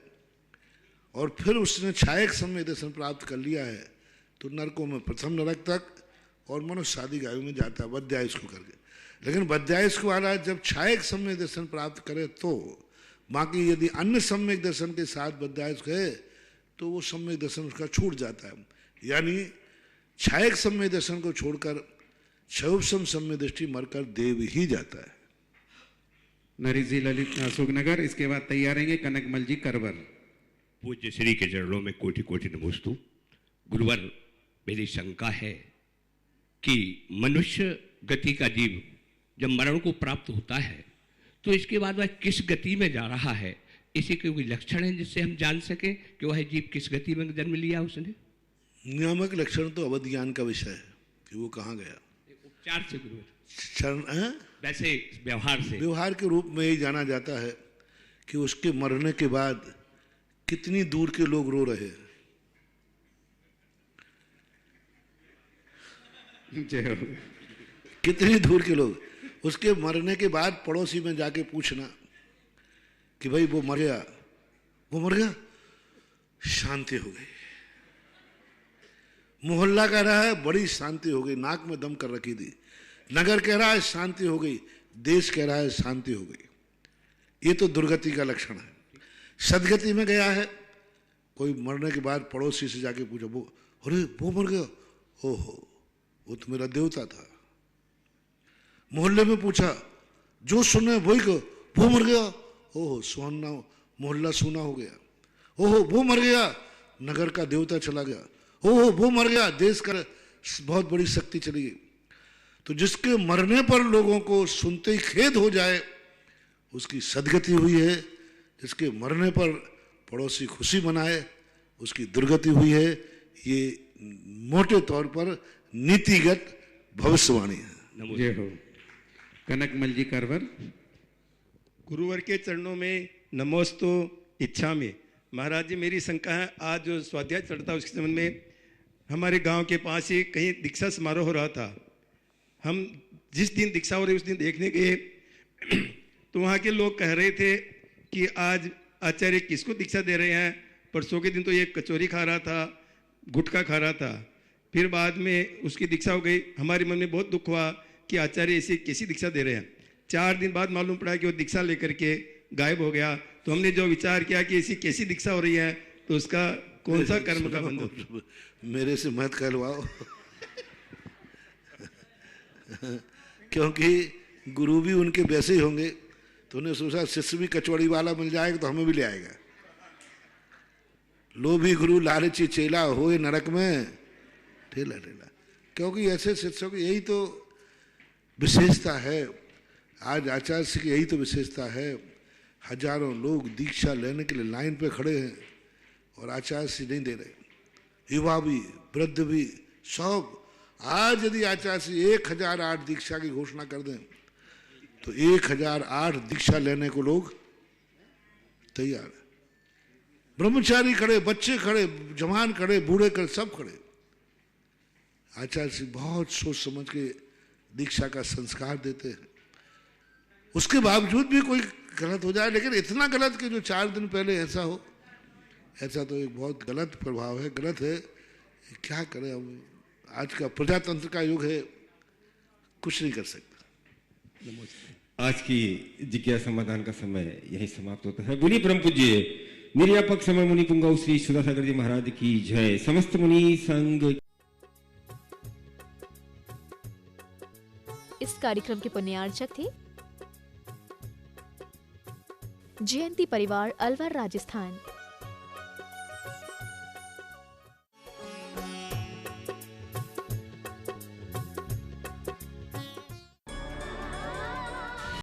Speaker 3: और फिर उसने छायक सम्यक दर्शन प्राप्त कर लिया है तो नरकों में प्रथम नरक तक और मनुष्य आदि आयु में जाता है बद्यायुष को करके। लेकिन बद्यायुष वाला जब छायक सम्यक दर्शन प्राप्त करे तो, बाकी यदि अन्य सम्यक दर्शन के साथ बद्यायुष गए तो वो सम्यक दर्शन उसका छूट जाता है। यानी छायक सम्यक दर्शन को छोड़कर क्षयोपम सम्यक दृष्टि मरकर देव ही जाता है।
Speaker 5: नरेश जी ललित अशोकनगर, इसके बाद तैयार रहेंगे कनकमल जी करवर।
Speaker 12: पूज्य श्री के चरणों में कोटि कोटि नमोस्तु। गुरुवर, मेरी शंका है कि मनुष्य गति का जीव जब मरण को प्राप्त होता है तो इसके बाद वह किस गति में जा रहा है, इसी के कोई लक्षण है जिससे हम जान सके कि वह जीव किस गति में जन्म लिया उसने?
Speaker 3: नियामक लक्षण तो अवध ज्ञान का विषय है कि वो कहाँ गया।
Speaker 12: उपचार से गुरुवर,
Speaker 3: क्षण
Speaker 12: वैसे व्यवहार से,
Speaker 3: व्यवहार के रूप में ही जाना जाता है कि उसके मरने के बाद कितनी दूर के लोग रो रहे हैं। कितनी दूर के लोग, उसके मरने के बाद पड़ोसी में जाके पूछना कि भाई वो मर गया, वो मर गया, शांति हो गई। मोहल्ला कह रहा है बड़ी शांति हो गई, नाक में दम कर रखी थी। नगर कह रहा है शांति हो गई, देश कह रहा है शांति हो गई। ये तो दुर्गति का लक्षण है। सदगति में गया है, कोई मरने के बाद पड़ोसी से जाके पूछा, वो अरे वो मर गया, ओहो वो तो मेरा देवता था। मोहल्ले में पूछा, जो सुने वही को, वो मर गया, ओहो सुहाना मोहल्ला सूना हो गया। ओहो वो मर गया, नगर का देवता चला गया। ओहो वो मर गया, देश का बहुत बड़ी शक्ति चली गई। तो जिसके मरने पर लोगों को सुनते ही खेद हो जाए उसकी सदगति हुई है, जिसके मरने पर पड़ोसी खुशी मनाए उसकी दुर्गति हुई है। ये मोटे तौर पर नीतिगत भविष्यवाणी है।
Speaker 5: जय हो। कनकमल जी करवर।
Speaker 6: गुरुवर के चरणों में नमोस्तु इच्छा में। महाराज जी, मेरी शंका है, आज जो स्वाध्याय चढ़ता उसके संबंध में हमारे गांव के पास ही कहीं दीक्षा समारोह हो रहा था। हम जिस दिन दीक्षा हो रही उस दिन देखने गए तो वहाँ के लोग कह रहे थे कि आज आचार्य किसको दीक्षा दे रहे हैं। परसों के दिन तो ये कचौरी खा रहा था, गुटखा खा रहा था। फिर बाद में उसकी दीक्षा हो गई। हमारे मन में बहुत दुख हुआ कि आचार्य ऐसी कैसी दीक्षा दे रहे हैं। 4 दिन बाद मालूम पड़ा कि वो दीक्षा लेकर के गायब हो गया। तो हमने जो विचार किया कि ऐसी कैसी दीक्षा हो रही है, तो उसका कौन सा कर्म का बंधन।
Speaker 3: मेरे से मत कहलवाओ क्योंकि गुरु भी उनके वैसे ही होंगे। तो उन्हें सोचा शिष्य भी कचौड़ी वाला मिल जाएगा तो हमें भी ले आएगा। लोभी गुरु लालची चेला होए नरक में ठेला ठेला। क्योंकि ऐसे शिष्यों की यही तो विशेषता है। आज आचार्य श्री की यही तो विशेषता है। हजारों लोग दीक्षा लेने के लिए लाइन पे खड़े हैं और आचार्य श्री नहीं दे रहे। युवा भी, वृद्ध भी, सब। आज यदि आचार्य श्री 1008 दीक्षा की घोषणा कर दें तो 1008 दीक्षा लेने को लोग तैयार है। ब्रह्मचारी खड़े, बच्चे खड़े, जवान खड़े, बूढ़े खड़े, सब खड़े। आचार्य श्री बहुत सोच समझ के दीक्षा का संस्कार देते हैं। उसके बावजूद भी कोई गलत हो जाए, लेकिन इतना गलत कि जो 4 दिन पहले ऐसा हो, ऐसा तो एक बहुत गलत प्रभाव है, गलत है। क्या करें हम, आज का प्रजातंत्र का युग है, कुछ नहीं कर सकता।
Speaker 13: आज की जिज्ञासा समाधान का समय यही समाप्त होता है। बोलिए परम पूज्य निर्यापक समय मुनि पुंगव श्री सुधासागर जी महाराज की जय। समस्त मुनि संघ।
Speaker 1: इस कार्यक्रम के पुण्यार्चक थे जयंती परिवार अलवर राजस्थान।